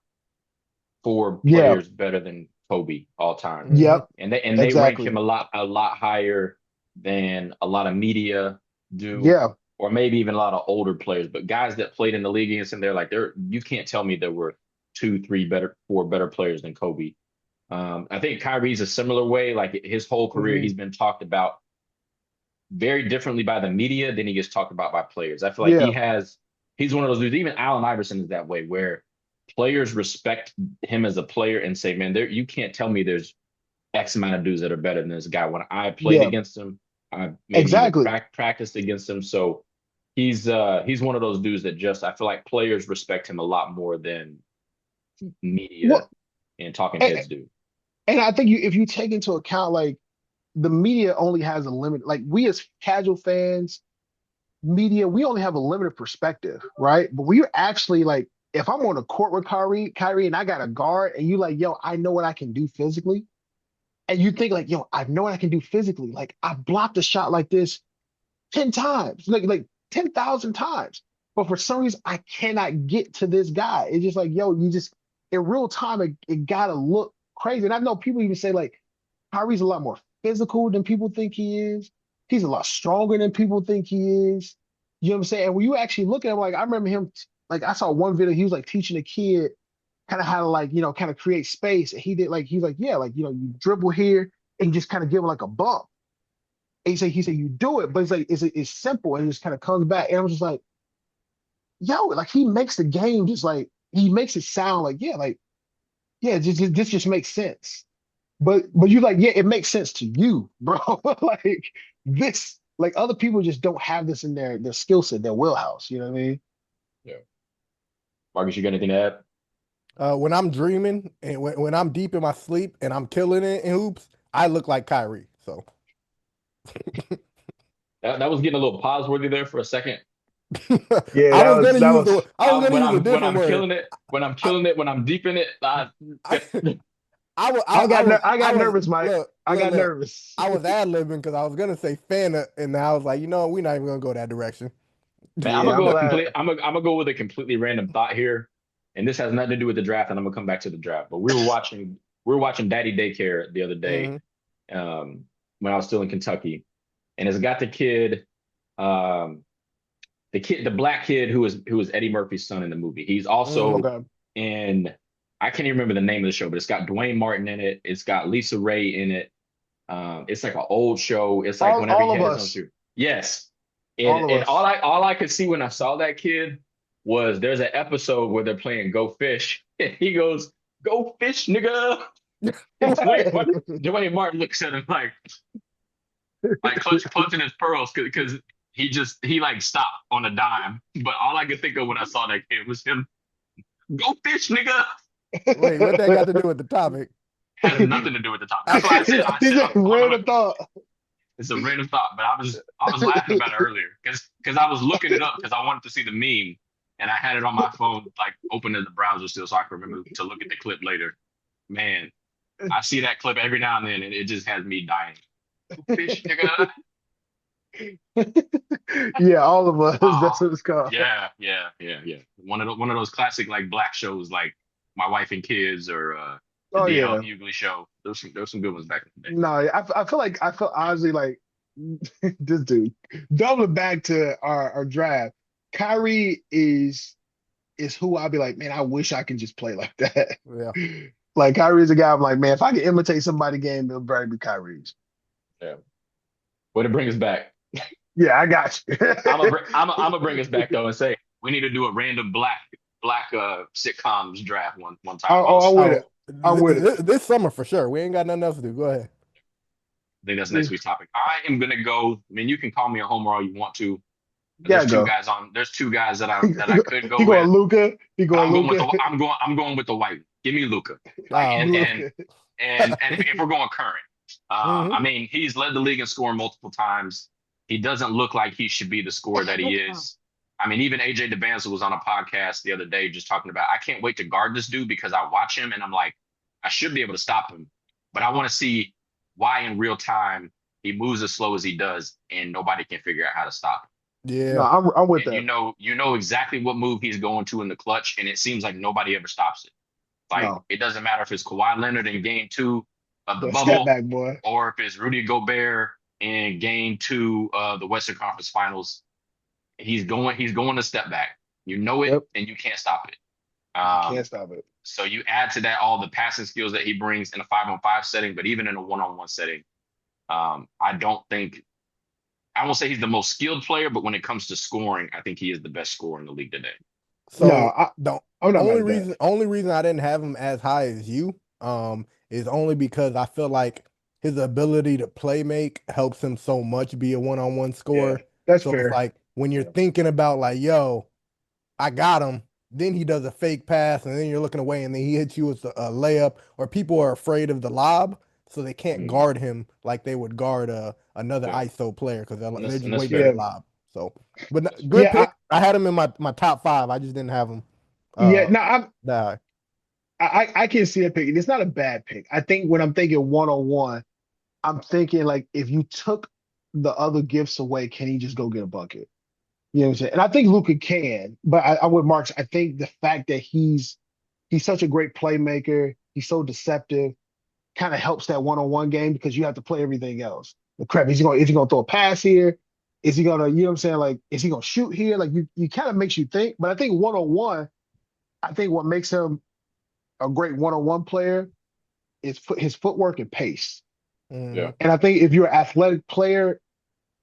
four Yeah, players better than Kobe all time. mhm. yep, And they rank him exactly. a lot higher than a lot of media do, Yeah, or maybe even a lot of older players. But guys that played in the league against him, they're like, you can't tell me there were two, three better, four better players than Kobe. I think Kyrie's a similar way. Like his whole career, mhm, he's been talked about very differently by the media than he gets talked about by players. I feel like yeah, he's one of those dudes. Even Allen Iverson is that way, where players respect him as a player and say, man, there you can't tell me there's X amount of dudes that are better than this guy. When I played Yeah, against him, I maybe even exactly. practiced against him. So he's one of those dudes that just I feel like players respect him a lot more than media Well, and talking and, heads do. and I think if you take into account like the media only has a limit. Like we as casual fans, media, we only have a limited perspective, right? But we actually like if I'm on a court with Kyrie, and I got a guard, and you like, yo, I know what I can do physically, and you think like, yo, I know what I can do physically. Like I blocked a shot like this 10 times, like 10,000 times. But for some reason, I cannot get to this guy. It's just like, yo, you just in real time, it gotta look crazy. And I know people even say like Kyrie's a lot more physical than people think he is. He's a lot stronger than people think he is. You know what I'm saying? And when you actually look at him, like I remember him, like I saw one video, he was like teaching a kid kind of how to like, kind of create space. And he did like, he was like, yeah, like, you dribble here and you just kind of give him like a bump. And he said, you do it, but it's like, it's simple and it just kind of comes back. And I was just like, yo, like he makes the game just like, he makes it sound like, yeah, like, yeah, this just makes sense. But you're like, yeah, it makes sense to you, bro. Like this, like other people just don't have this in their skill set, their wheelhouse. You know what I mean? Yeah. Marcus, you got anything to add? When I'm dreaming and when I'm deep in my sleep and I'm killing it in hoops, I look like Kyrie. So That was getting a little pause worthy there for a second. Yeah, I was gonna that use was a When different I'm word. killing it, when I'm I, killing it, when I'm deep in it, I, I I got was nervous, Mike. I got look. nervous. I was ad libbing because I was gonna say Fanta, and I was like, we're not even gonna go that direction. man, I'm gonna Yeah, I'm go a glad. complete. I'm gonna go with a completely random thought here, and this has nothing to do with the draft, and I'm gonna come back to the draft. But we were watching Daddy Daycare the other day, Hmm. um, when I was still in Kentucky, and it's got um, the black kid who was Eddie Murphy's son in the movie. He's Hmm. also Okay, in. I can't even remember the name of the show, but it's got Dwayne Martin in it. It's got Lisa Ray in it. It's like an old show. It's like whenever all he of had his own us, show. Yes. And all of and all us. I could see when I saw that kid was there's an episode where they're playing Go Fish. And he goes, Go fish, nigga. And Dwayne Martin looks at him like clutching his pearls because he like stopped on a dime. But all I could think of when I saw that kid was him, Go fish, nigga. Wait, what that got to do with the topic? Had nothing to do with the top. That's why I said I He said just I'm ran gonna a thought. It's a random thought, but I was laughing about it earlier because I was looking it up because I wanted to see the meme and I had it on my phone like open in the browser still so I can remember to look at the clip later. Man, I see that clip every now and then and it just has me dying. Fish, nigga. Yeah, all of us. Oh, That's what it's called. yeah, yeah, yeah, yeah. One of those classic like black shows like My Wife and Kids or the Oh DL yeah. Hughley show. There's some good ones back in the day. No, I feel honestly like this dude. Doubling back to our draft, Kyrie is who I'll be like, man, I wish I could just play like that. Yeah. Like Kyrie's a guy I'm like, man, if I could imitate somebody's game, it'll probably be Kyrie's. Yeah. Way to bring us back. Yeah, I got you. I'm gonna bring us back though and say we need to do a random black sitcoms draft one time while the I'm with summer. it. Oh, I'm with it. this summer for sure. We ain't got nothing else to do. Go ahead. I think that's next week's topic. I am gonna go. I mean, you can call me a homer all you want to. Gotta go. There's two guys that I could He go going with, Luca. He but going Luca. I'm going with the white. Give me Luca. Like Oh, okay. and Luca. if we're going current, Hmm. I mean, he's led the league in scoring multiple times. He doesn't look like he should be the scorer that he is. I mean, even AJ DeBanza was on a podcast the other day just talking about, I can't wait to guard this dude because I watch him and I'm like, I should be able to stop him, but I want to see why in real time he moves as slow as he does and nobody can figure out how to stop him. No, Yeah. I'm with And that. you know exactly what move he's going to in the clutch, and it seems like nobody ever stops it. Like No, it doesn't matter if it's Kawhi Leonard in game two of the the step bubble back boy. or if it's Rudy Gobert in game two of the Western Conference Finals. He's going to step back. You know it Yep, and you can't stop it. you can't Um, stop it. so you add to that all the passing skills that he brings in a 5-on-5 setting, but even in a 1-on-1 setting, I don't think I won't say he's the most skilled player, but when it comes to scoring, I think he is the best scorer in the league today. No, So the I'm not mad at that. Only reason I didn't have him as high as you, is only because I feel like his ability to play make helps him so much be a one-on-one Yeah, scorer. that's So it's fair. like when you're Yeah. thinking about like, yo, I got him. Then he does a fake pass, and then you're looking away, and then he hits you with a layup, or people are afraid of the lob, so they can't Mhm. guard him like they would guard another Yeah. ISO player because they're And just that's waiting for the Yeah, fair. lob. So, but That's fair. good yeah, pick. I had him in my top five. I just didn't have him yeah. uh No, that high. I can see a pick. It's not a bad pick. I think when I'm thinking one on one, I'm thinking like if you took the other gifts away, can he just go get a bucket? You know what I'm saying? And I think Luka can, but I would Marks. I think the fact that he's such a great playmaker, he's so deceptive, kind of helps that one on one game because you have to play everything else. The crap, is he gonna throw a pass here? Is he gonna, you know what I'm saying? Like, is he gonna shoot here? Like you kind of makes you think. But I think one on one, I think what makes him a great one on one player is his footwork and pace. Yeah. Mhm. And I think if you're an athletic player,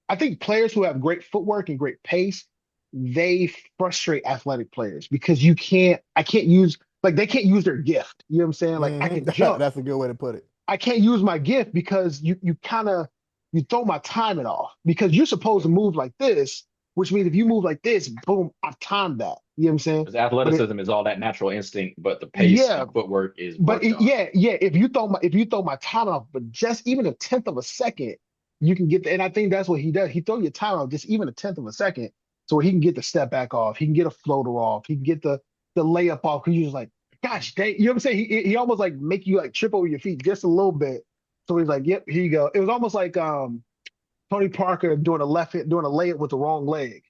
I think players who have great footwork and great pace, they frustrate athletic players because I can't use, like, they can't use their gift. You know what I'm saying? Like, I can jump. That's a good way to put it. I can't use my gift because you kind of you throw my timing off because you're supposed Yeah. to move like this, which means if you move like this, boom, I've timed that. You know what I'm saying? Because But it, athleticism is all that natural instinct, but the pace yeah, and footwork is worked on. yeah. If you throw my time off, but just even a tenth of a second, you can get the, and I think that's what he does. He throw your time off just even a tenth of a second, so he can get the step back off, he can get a floater off, he can get the layup off. Because you're just like, gosh, dang, you know what I'm saying? He almost like make you like trip over your feet just a little bit. So he's like, yep, here you go. It was almost like Tony Parker doing doing a layup with the wrong leg.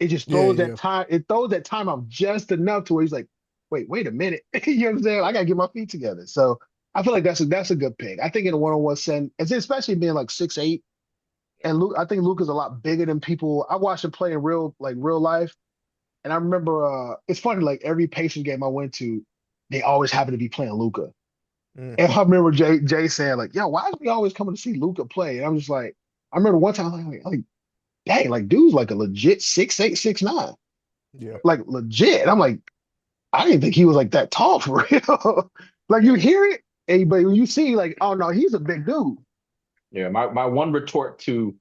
It just Yeah, throws that yeah. time. It throws that time off just enough to where he's like, wait a minute. You know what I'm saying? I gotta get my feet together. So I feel like that's a good pick. I think in a one-on-one setting, especially being like 6'8", and Luke, I think Luke is a lot bigger than people. I watched him play in real life, and I remember it's funny, like every Pacers game I went to, they always happen to be playing Luca. Mm. And I remember Jay saying, like, yo, why is he always coming to see Luca play? And I'm just like, I remember one time like dang, like dude's like a legit 6'8", 6'9". Yeah. Like legit. And I'm like, I didn't think he was like that tall for real. Like you hear it, but when you see like, oh no, he's a big dude. Yeah. My one retort to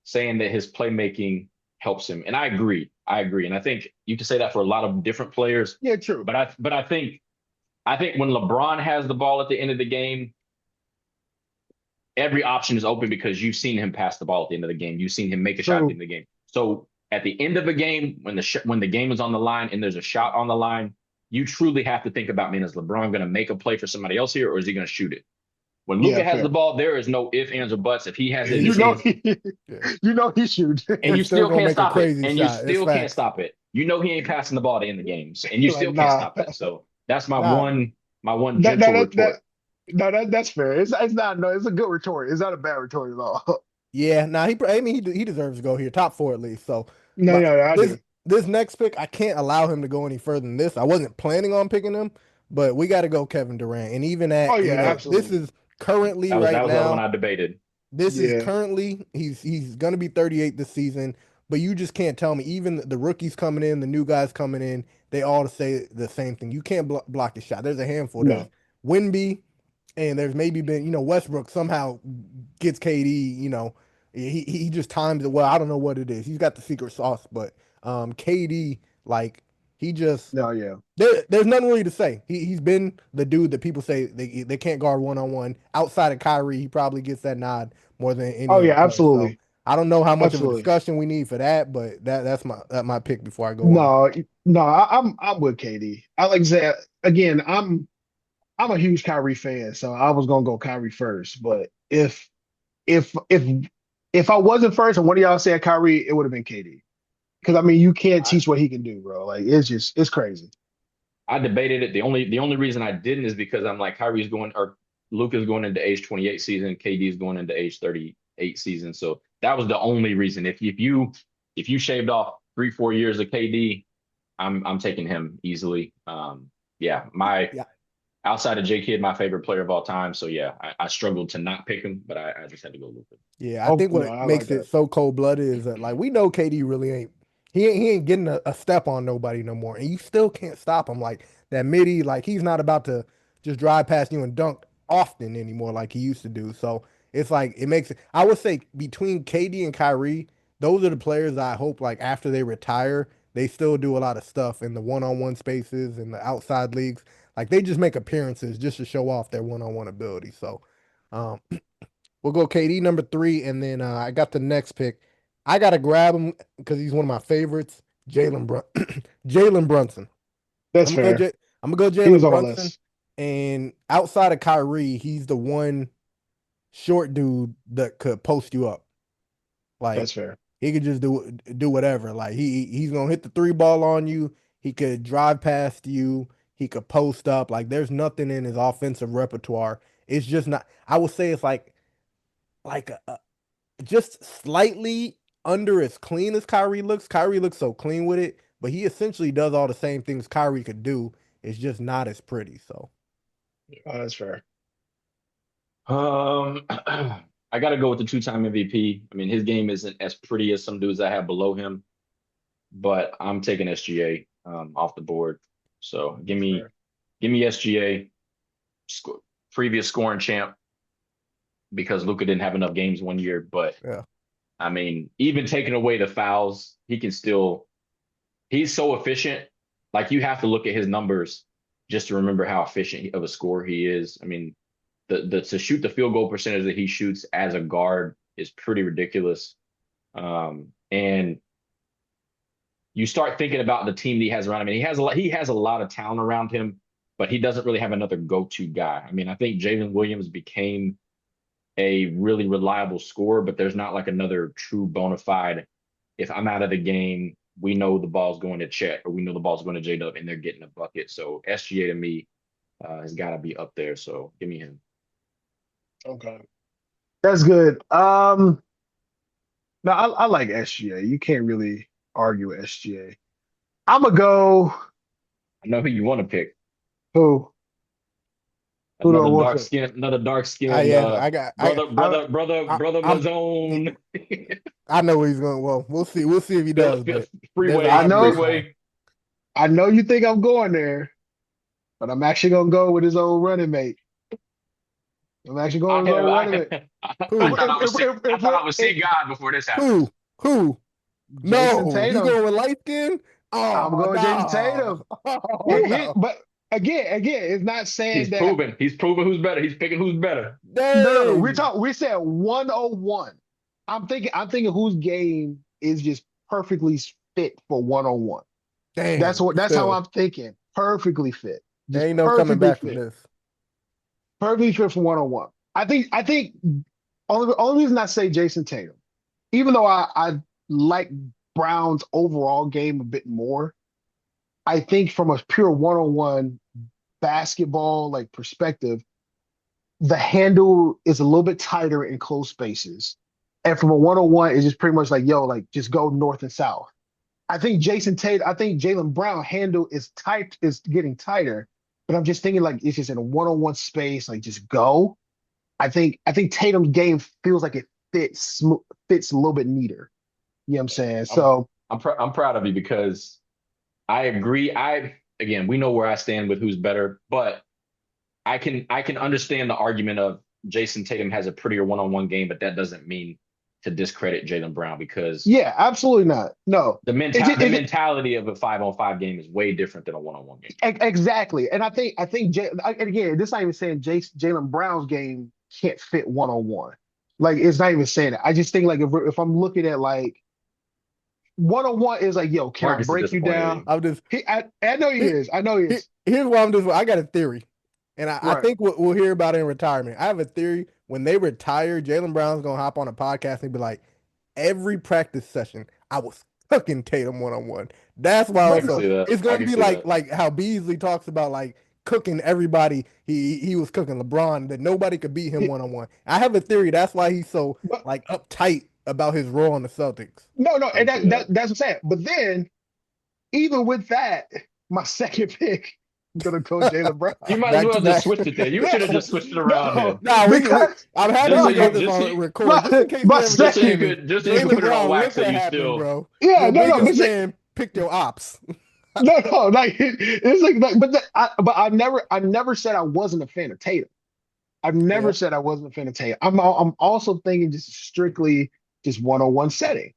saying that his playmaking helps him, and I agree. I agree. And I think you can say that for a lot of different players, Yeah, true. but I think when LeBron has the ball at the end of the game, every option is open because you've seen him pass the ball at the end of the game. You've seen him make a shot at the True. end of the game. So at the end of a game, when the game is on the line and there's a shot on the line, you truly have to think about, man, is LeBron going to make a play for somebody else here, or is he going to shoot it? When Yeah, Luca has the fair. ball, there is no ifs, ands, or buts. If he has it in You his He's know hands, he yeah. you know he shoot. and He's you still still gonna can't make a stop it, crazy and you shot. It's still can't facts. stop it. You know he ain't passing the ball at the end of the games, and you Like, still can't nah. stop it. So that's Nah, my one That that gentle that, that retort. no, that's fair. It's not no, it's a good retort. It's not a bad retort at all. yeah. Nah, I mean, he deserves to go here, top four at least. So, No, but no, I this do. this next pick, I can't allow him to go any further than this. I wasn't planning on picking him, but we got to go Kevin Durant. And even Oh at yeah, this absolutely. is currently That right was the other one now. I debated. This is Yeah. currently he's gonna be 38 this season, but you just can't tell me. Even the rookies coming in, the new guys coming in, they all say the same thing. You can't block the shot. There's a handful. There's No. Wimby, and there's maybe been Westbrook somehow gets KD. He just times it well. I don't know what it is. He's got the secret sauce, but KD like he just No, yeah. there's nothing really to say. He's been the dude that people say they can't guard one on one. Outside of Kyrie, he probably gets that nod more than any Oh other yeah, player. So absolutely. I don't know how much of a Absolutely. discussion we need for that, but that's my pick before I go on. No, no, I'm with Katie. I like to say again, I'm a huge Kyrie fan, so I was gonna go Kyrie first. But if if if I wasn't first and one of y'all said Kyrie, it would have been KD. Because I mean, you can't I, teach what he can do, bro. Like it's crazy. I debated it. The only reason I didn't is because I'm like Kyrie's going or Luka's going into age 28 season, KD's going into age 38 season. So that was the only reason. If you shaved off 3-4 years of KD, I'm taking him easily. Yeah, my Yeah, outside of J Kidd, my favorite player of all time. So yeah, I struggled to not pick him, but I just had to go Luka. yeah. I Oh think no, what I like makes it that. so cold blooded is that like we know KD really ain't he ain't getting a step on nobody no more, and you still can't stop him. Like that midi, like he's not about to just drive past you and dunk often anymore like he used to do. So it's like it makes it. I would say between KD and Kyrie, those are the players that I hope like after they retire, they still do a lot of stuff in the one-on-one spaces and the outside leagues. Like they just make appearances just to show off their one-on-one ability. So um, we'll go KD number three, and then I got the next pick. I gotta grab him because he's one of my favorites. Jalen Brunson. That's I'm gonna go. fair. I'm gonna go He was Jalen on my Brunson, list. and outside of Kyrie, he's the one short dude that could post you up. Like That's fair. he could just do whatever. Like he's gonna hit the three ball on you. He could drive past you. He could post up. Like there's nothing in his offensive repertoire. It's just not. I would say it's like just slightly under as clean as Kyrie looks. Kyrie looks so clean with it, but he essentially does all the same things Kyrie could do. It's just not as pretty. So Oh, that's fair. I got to go with the two-time MVP. I mean, his game isn't as pretty as some dudes I have below him, but I'm taking SGA off the board. So That's fair. give me SGA, previous scoring champ, because Luka didn't have enough games one year. But yeah, I mean, even taking away the fouls, he can still. He's so efficient. Like you have to look at his numbers just to remember how efficient of a scorer he is. I mean, the to shoot the field goal percentage that he shoots as a guard is pretty ridiculous. And you start thinking about the team that he has around him, and he has a lot of talent around him, but he doesn't really have another go-to guy. I mean, I think Jalen Williams became a really reliable scorer, but there's not like another true bona fide. If I'm out of the game, we know the ball's going to Chet, or we know the ball's going to J-Dub, and they're getting a bucket. So SGA to me has got to be up there. So give me him. Okay. That's good. No, I like SGA. You can't really argue with SGA. I'm gonna go. I know who you want to pick. Who? Who do I want to? Another dark I skinned yeah, I brother I'm Mazone. I know where he's going. Well, we'll see. We'll see if he does. But there's an I Freeway, know. obvious one. freeway. I know you think I'm going there, but I'm actually gonna go with his old running mate. I'm actually going with his old running mate. I Who? thought I was sick. I thought I was If seeing God before this happened. Who? Who? Jason No, you Tatum, going with light skin? I'm Oh going Jason no! Tatum. Oh no! But again, it's not saying that. He's proven who's better. He's picking who's better. No. We're Dang! talking. We said 101. I'm thinking whose game is just perfectly fit for 101. Dang! That's how Still, I'm thinking. Perfectly fit. there Just ain't no coming perfectly back from fit. this. Perfectly fit for 101. I think only reason I say Jason Tatum, even though I like Brown's overall game a bit more, I think from a pure 101 basketball like perspective, the handle is a little bit tighter in close spaces. And from a 101, it's just pretty much like, yo, like just go north and south. I think Jalen Brown handle is getting tighter, but I'm just thinking like it's just in a one-on-one space, like just go. I think Tatum's game feels like it fits a little bit neater. You know what I'm saying? I'm So I'm proud of you because I agree. Again, we know where I stand with who's better, but I can understand the argument of Jason Tatum has a prettier one-on-one game, but that doesn't mean to discredit Jalen Brown because yeah, absolutely not. No, the mentality of a 5-on-5 game is way different than a one-on-one game. exactly. And and again, this not even saying Jalen Brown's game can't fit one on one. Like it's not even saying that. I just think like if I'm looking at like one on one is like, yo, can I Marcus is break you disappointed in down? you. I'm just I know he he, is. I know he is. here's what I'm just. I got a theory, and I Right. think we'll hear about it in retirement. I have a theory. When they retire, Jalen Brown's gonna hop on a podcast and be like, every practice session, I was cooking Tatum one on one. That's why I But can also see that. it's I gonna can be see that. like how Beasley talks about like cooking everybody. He was cooking LeBron that nobody could beat him one on one. I have a theory. That's why he's so but like uptight about his role on the Celtics. no, I and can see that. that's what I'm saying. But then even with that, my second pick, gonna go Jaylen Brown. You might as Back to well just back. switch it there. You should have just switched it around No, then. Nah, because I'm happy Just so we you got no, this just so on you, record, just in case my it ever gets just so you second. famous. could just so you could Jalen put it on Brown, wax look so what you happened, still bro. Yeah, Your no, no, biggest but fan picked your ops. no, no, like it's like but I never said I wasn't a fan of Tatum. I've never Yeah, said I wasn't a fan of Tatum. I'm also thinking just strictly just one-on-one setting.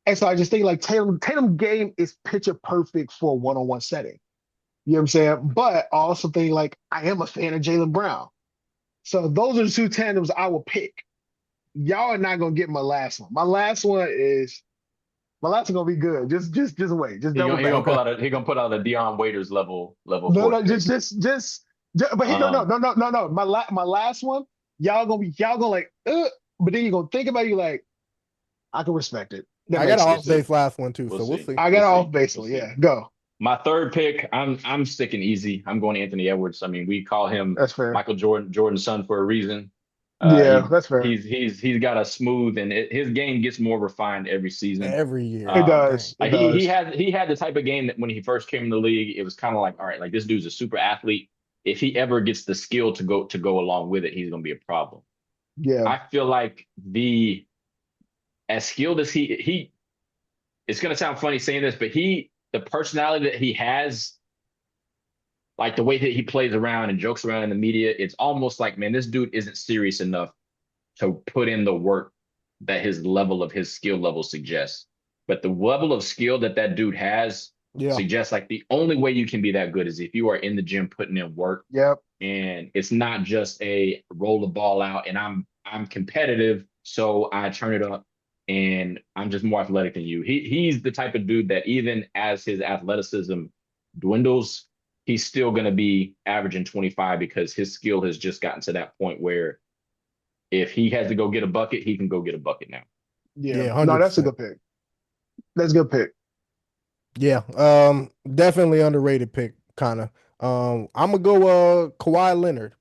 And so I just think like Tatum game is picture perfect for a one-on-one setting. You know what I'm saying? But I also think like I am a fan of Jaylen Brown. So those are the two tandems I will pick. Y'all are not gonna get my last one. My last one gonna be good. Just wait. Just double he gonna back. pull okay. out a he gonna put out a Deion Waiters level No, fourth no, pick. but Um, no. My last one, y'all gonna like, but then you're gonna think about it, you like, I can respect it. That I got makes an we'll off sense. see. base last one too, We'll so we'll see. see. I We'll got off see. base We'll one. see. Yeah, go. My third pick, I'm sticking easy. I'm going Anthony Edwards. I mean, we call him That's fair. Michael Jordan's son for a reason. Yeah, He that's fair. he's got a smooth and his game gets more refined every season. Every year. It Um, Dang. does. It he does. had the type of game that when he first came in the league, it was kind of like, all right, like this dude's a super athlete. If he ever gets the skill to go along with it, he's going to be a problem. Yeah. I feel like the as skilled as he it's going to sound funny saying this, but the personality that he has, like the way that he plays around and jokes around in the media, it's almost like, man, this dude isn't serious enough to put in the work that his skill level suggests. But the level of skill that that dude has Yeah. suggests like the only way you can be that good is if you are in the gym putting in work, Yep. and it's not just a roll the ball out and I'm competitive, so I turn it up and I'm just more athletic than you. He's the type of dude that even as his athleticism dwindles, he's still going to be averaging 25 because his skill has just gotten to that point where if he has to go get a bucket, he can go get a bucket now. Yeah. Yeah, No, that's a 100%. good pick. That's a good pick. Yeah. Definitely underrated pick, kind of. I'm gonna go Kawhi Leonard.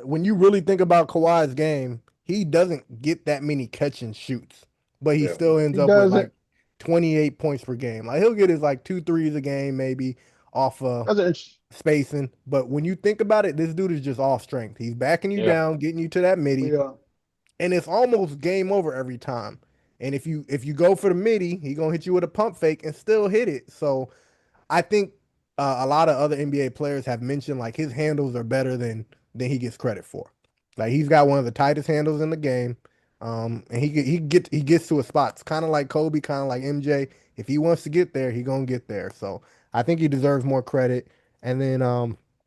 When you really think about Kawhi's game, he doesn't get that many catch and shoots, but he Yeah. still ends He up with doesn't. like 28 points per game. Like he'll get his like two threes a game, maybe off That's an interesting. spacing. But when you think about it, this dude is just all strength. He's backing you Yeah. down, getting you to that midi, Yeah. and it's almost game over every time. And if you go for the midi, he gonna hit you with a pump fake and still hit it. So I think a lot of other NBA players have mentioned like his handles are better than he gets credit for. Like he's got one of the tightest handles in the game, and he gets to his spots, kind of like Kobe, kind of like MJ. If he wants to get there, he gonna get there. So I think he deserves more credit. And then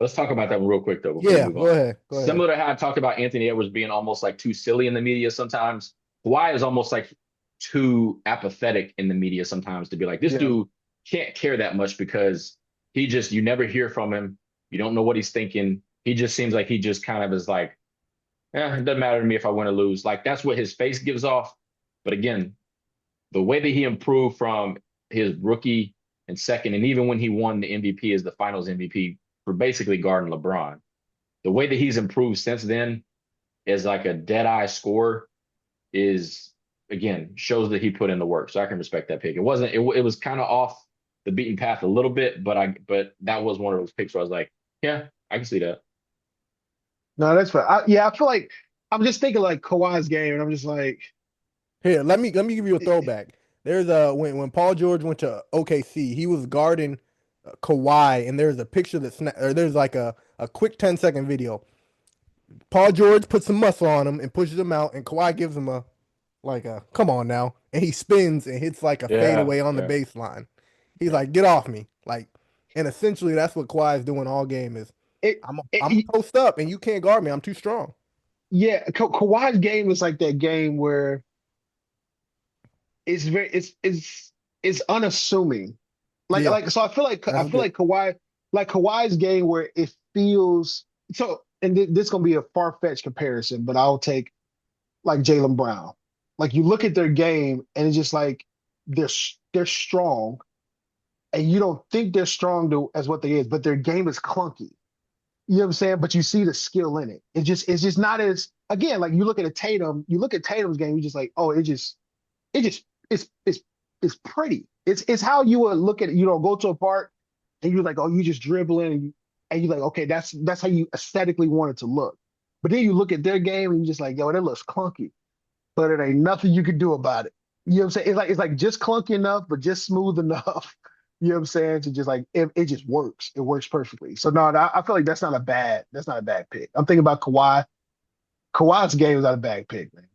Let's talk about that real quick though before we yeah, move on. go ahead. Similar to how I talked about Anthony Edwards being almost like too silly in the media sometimes, Kawhi is almost like too apathetic in the media sometimes to be like, this Yeah. dude can't care that much because you never hear from him. You don't know what he's thinking. He just seems like he just kind of is like, it doesn't matter to me if I win or lose. Like that's what his face gives off. But again, the way that he improved from his rookie and second, and even when he won the MVP as the finals MVP for basically guarding LeBron, the way that he's improved since then as like a dead eye scorer is again shows that he put in the work. So I can respect that pick. It was kind of off the beaten path a little bit, but that was one of those picks where I was like, yeah, I can see that. No, that's fair. Yeah, I feel like I'm just thinking like Kawhi's game, and I'm just like, Here, let me give you a eh, throwback. There's a when Paul George went to OKC, he was guarding Kawhi, and there's a picture or there's like a quick 10-second video. Paul George puts some muscle on him and pushes him out, and Kawhi gives him a come on now, and he spins and hits like a Yeah, fadeaway on the yeah, baseline. He's yeah. like, get off me, like, and essentially that's what Kawhi is doing all game is it, I'm it, post up and you can't guard me. I'm too strong. yeah, Kawhi's game is like that game where it's very it's unassuming. Yeah, So I that's feel good. like Kawhi's game where it feels so and this is gonna be a far-fetched comparison, but I'll take like Jaylen Brown. Like you look at their game and it's just like they're strong and you don't think they're strong as what they is, but their game is clunky. You know what I'm saying? But you see the skill in it. It's just not as again, like you look at Tatum's game, you just like, oh, it just it's pretty. It's how you would look at it. You know, go to a park and you're like, oh, you just dribbling. and you're like, okay, that's how you aesthetically want it to look. But then you look at their game and you're just like, yo, that looks clunky, but it ain't nothing you can do about it. You know what I'm saying? It's like just clunky enough, but just smooth enough. You know what I'm saying? To just like it just works. It works perfectly. So no, I feel like that's not a bad pick. I'm thinking about Kawhi. Kawhi's game is not a bad pick, man.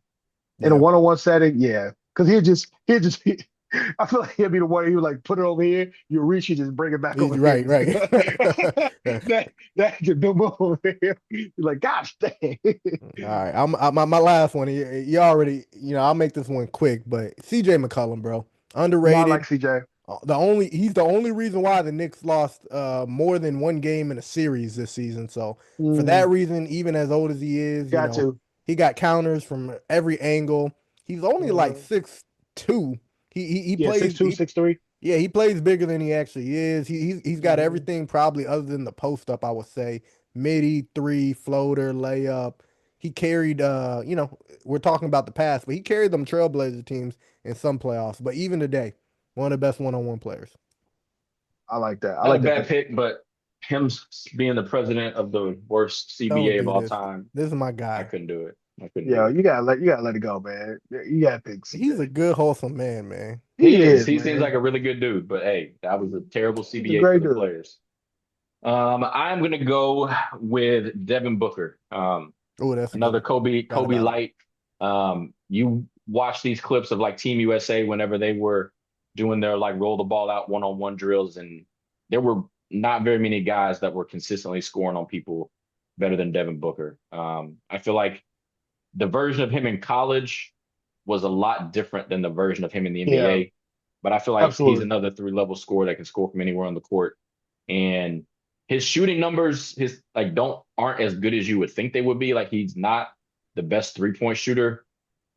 In a Yeah, one-on-one setting, yeah. Because I feel like he'll be the one who like put it over here, you reach, you just bring it back over here. right, right. That just boom boom over here. You're like, gosh dang. All right, my last one. You already, I'll make this one quick, but CJ McCollum, bro, No, I like underrated. CJ. He's the only reason why the Knicks lost more than one game in a series this season. So for Mm, that reason, even as old as he is, got to. he got counters from every angle. He's only like Mhm. 6'2". He Yeah, plays 6'2", 6'3". yeah, he plays bigger than he actually is. He's got Mhm. everything probably other than the post up, I would say. Midi, three, floater, layup. He carried we're talking about the past, but he carried them Trailblazer teams in some playoffs. But even today, one of the best one-on-one players. I like that. I Not a like that bad pick. pick, but him being the president of the worst Don't CBA of do all this. time, This is my I guy. couldn't do it. I couldn't Yeah, do it. you gotta let it go, man. You gotta pick He's a CJ. good, wholesome man, man. He He is. is, He seems man. like a really good dude, but hey, that was a terrible He's a CBA for great the dude. players. I'm gonna go with Devin Booker. Oh, that's a good Another one. Forgot Kobe about him. light. You watch these clips of like Team USA whenever they were doing their like roll the ball out one-on-one drills, and there were not very many guys that were consistently scoring on people better than Devin Booker. I feel like the version of him in college was a lot different than the version of him in the Yeah, NBA. But I feel like he's absolutely. another three-level scorer that can score from anywhere on the court. And his shooting numbers, his like don't aren't as good as you would think they would be. Like he's not the best three-point shooter,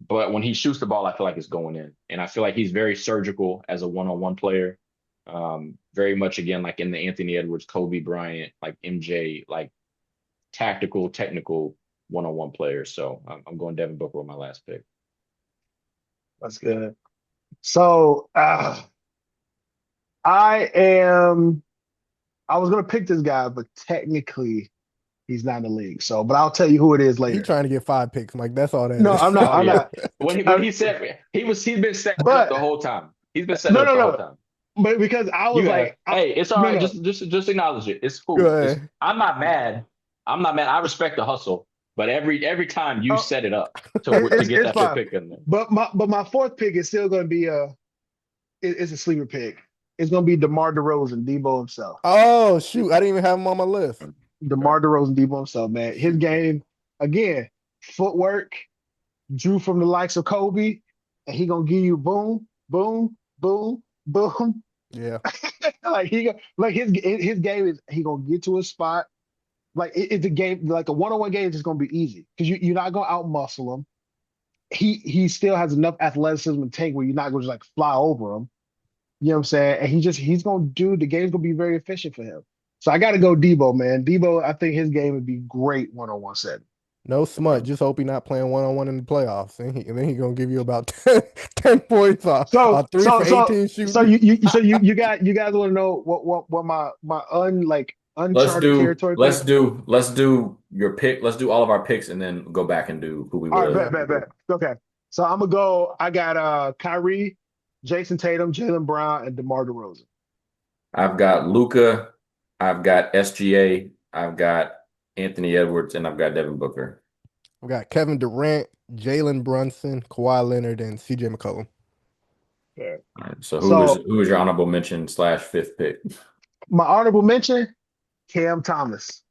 but when he shoots the ball, I feel like it's going in. And I feel like he's very surgical as a one-on-one player. Very much again, like in the Anthony Edwards, Kobe Bryant, like MJ, like tactical, technical one-on-one players. So I'm going Devin Booker with my last pick. That's good. So I am. I was gonna pick this guy, but technically he's not in the league. So, but I'll tell you who it is He later. trying to get 5 picks, Mike. That's all that No, I'm is. not. Oh I'm yeah. not. When I, he said he's been setting it up but the whole time. He's been setting no, it up no, the whole no. time. But because I was You have, like, hey, it's all no, right. no. Just acknowledge it. It's Go cool. It's ahead. I'm not mad. I'm not mad. I respect the hustle, but every time you Oh, set it up to it's get it's that fifth fine. pick in there. But my fourth pick is still gonna be it's a sleeper pick. It's gonna be DeMar DeRozan, Debo himself. Oh shoot, I didn't even have him on my list. DeMar DeRozan, Debo himself, man. His Shoot, man. game again, footwork, drew from the likes of Kobe, and he gonna give you boom, boom, boom, boom. Yeah. Like his game is he gonna get to a spot. Like it's a game, like a one-on-one game is just gonna be easy because you're not gonna outmuscle him. He still has enough athleticism and tank where you're not gonna just like fly over him. You know what I'm saying? And he's gonna do the game's gonna be very efficient for him. So I gotta go Debo, man. Debo, I think his game would be great one-on-one setting. No smut. Just hope he not playing one-on-one in the playoffs. And then he gonna give you about 10 points off. So Three so for so 18 so shooting. you guys want to know what my uncharted territory pick? Let's do your pick. Let's do all of our picks and then go back and do who we All would right, have. bet. Okay. So I'm gonna go. I got Kyrie, Jason Tatum, Jalen Brown, and DeMar DeRozan. I've got Luca, I've got SGA, I've got Anthony Edwards, and I've got Devin Booker. We got Kevin Durant, Jalen Brunson, Kawhi Leonard, and CJ McCollum. Yeah. All right, so So who is your honorable mention / fifth pick? my honorable mention, Cam Thomas.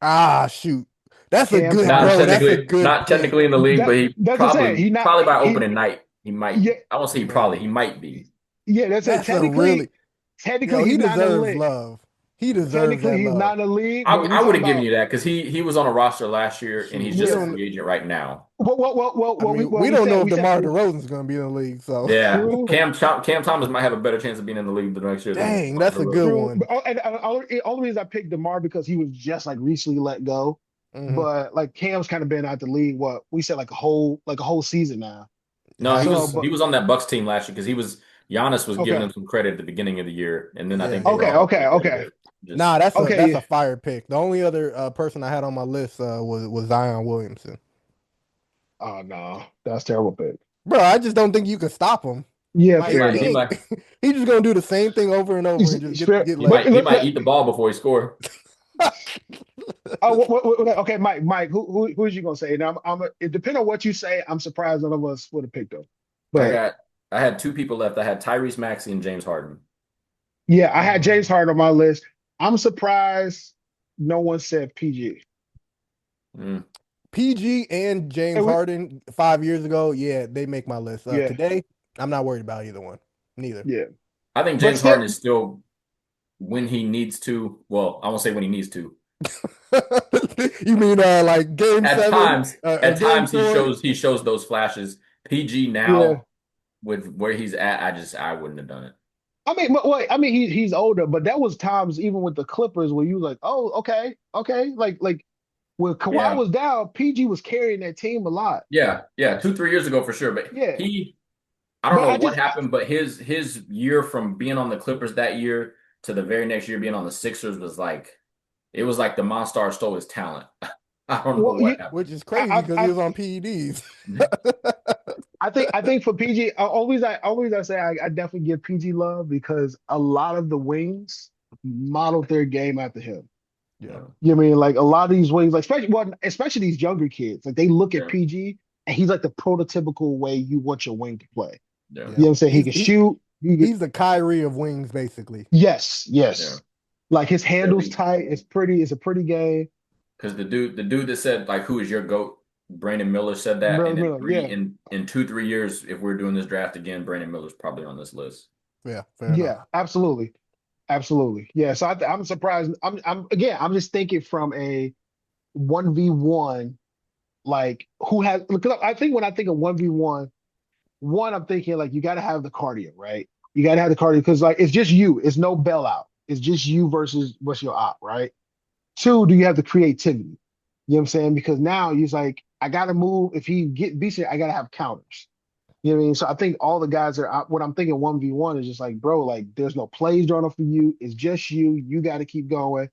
Ah, shoot. That's a Cam good Not Thomas. bro. That's a technically, good not pick. technically in the league, but he That's what I'm saying. He not probably by he opening night he might. yeah I won't say Man, he might be. yeah. That's it. that's a really Technically he he's not in the deserves league. love. He deserves Technically that he's love. not in the league. But I we would talking have given about you that because he was on a roster last year and he's Shoot, we just a yeah. don't. free agent right now. I mean, What we we don't know said if we said DeMar DeRozan's going to be in the league. So, Yeah, true. Cam Thomas might have a better chance of being in the league the next year than dang, DeMar that's a good DeRozan. True, one. and only reason I picked DeMar because he was just like recently let go. Hmm. But like Cam's kind of been out the league. What we said like a whole season now. No, Has So, to. he but was on that Bucks team last year because Giannis was giving Okay. him some credit at the beginning of the year, and then I Yeah. think they were Okay, all okay, okay. just- Nah, that's Okay. a fire pick. The only other person I had on my list was Zion Williamson. Oh no, that's a terrible pick. Bro, I just don't think you can stop him. Yeah, Like fair he enough. might he's just gonna do the same thing over and over and just Fair- get he laid. might he might eat the ball before he score. Okay, Mike, who is you gonna say? Now, it depends on what you say. I'm surprised none of us would have picked him. But I had two people left. I had Tyrese Maxey and James Harden. yeah, I had James Harden on my list. I'm surprised no one said PG. Mm. PG and James Harden 5 years ago, yeah, they make my list. Yeah. Today, I'm not worried about either one. Neither. Yeah. I think James Harden is still when he needs to. Well, I won't say when he needs to. You mean like game At 7? times, Game times 4? he shows those flashes. PG now with where he's at, I wouldn't have done it. I mean, he's older, but that was times even with the Clippers where you like, oh, okay. Like when Kawhi was down, PG was carrying that team a lot. Yeah, 2-3 years ago for sure. But yeah, I don't know what happened, but his year from being on the Clippers that year to the very next year being on the Sixers was like it was like the Monster stole his talent. I don't know what happened. Which is crazy because he was on PEDs. I think for PG, always I say I definitely give PG love because a lot of the wings modeled their game after him. Yeah. You know what I mean? Like a lot of these wings, like especially these younger kids, like they look at PG and he's like the prototypical way you want your wing to play. Yeah. You know what I'm saying? He can shoot. He's the Kyrie of wings, basically. Yes. Yeah. Like his handle's tight. It's pretty. It's a pretty game. Because the dude that said like, "Who is your GOAT?" Brandon Miller said that, and in 2-3 years, if we're doing this draft again, Brandon Miller's probably on this list. Yeah, fair enough. Absolutely. Yeah, so I'm surprised. I'm just thinking from a 1v1, like who has. Look, I think when I think of 1v1, I'm thinking like you got to have the cardio, right? You got to have the cardio because like it's just you. It's no bailout. It's just you versus what's your op, right? 2, do you have the creativity? You know what I'm saying? Because now he's like, I got to move. If he beats it, I got to have counters. You know what I mean? So I think all the guys what I'm thinking 1v1 is just like, bro, like there's no plays drawn up for you. It's just you. You got to keep going.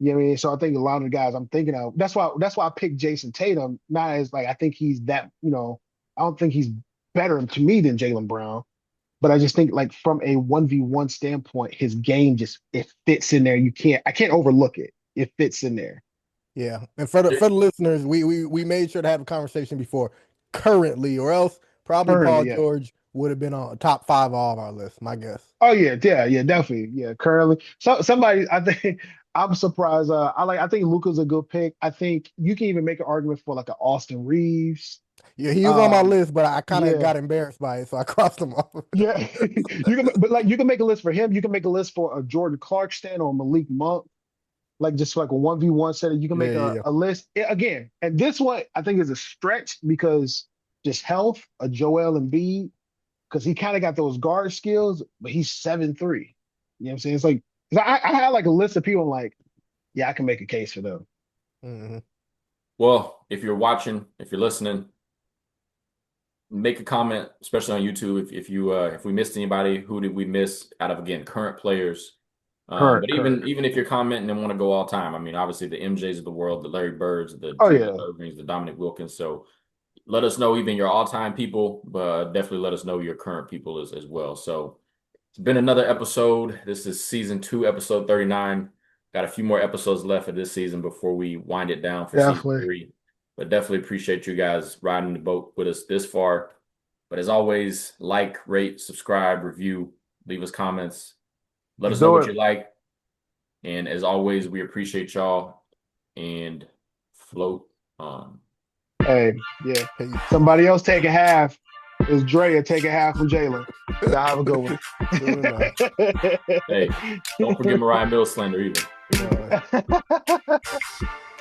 You know what I mean? So I think a lot of the guys I'm thinking of, that's why I picked Jason Tatum, not as like, I think he's that, I don't think he's better to me than Jaylen Brown. But I just think like from a 1v1 standpoint, his game it fits in there. I can't overlook it. It fits in there. Yeah. And for the listeners, we made sure to have a conversation before currently, or else probably Paul George would have been on top 5 all of our list, my guess. Oh yeah, definitely. Yeah, currently. So somebody I think I'm surprised. I think Luka's a good pick. I think you can even make an argument for like an Austin Reeves. Yeah, he was on my list, but I kind of got embarrassed by it, so I crossed him off. Yeah, you can make a list for him. You can make a list for a Jordan Clarkson or Malik Monk, like just like a 1v1 setting. You can make a list again. And this one I think is a stretch because just health, a Joel Embiid, because he kind of got those guard skills, but he's 7'3". You know what I'm saying? It's like I had like a list of people. I'm like, yeah, I can make a case for them. Mm-hmm. Well, if you're watching, if you're listening, make a comment, especially on YouTube. If we missed anybody, who did we miss out of again current players? But even if you're commenting and want to go all time, I mean, obviously the MJs of the world, the Larry Birds, the Irvings, the Dominic Wilkins. So let us know even your all-time people, but definitely let us know your current people as well. So it's been another episode. This is season 2, episode 39. Got a few more episodes left of this season before we wind it down for season 3. But definitely appreciate you guys riding the boat with us this far. But as always, like, rate, subscribe, review, leave us comments. Let us know what you like. And as always, we appreciate y'all and float on. Hey, yeah. Somebody else take a half. It's Drea take a half from Jalen. Y'all have a good one. Hey, don't forget Mariah Mills slander either.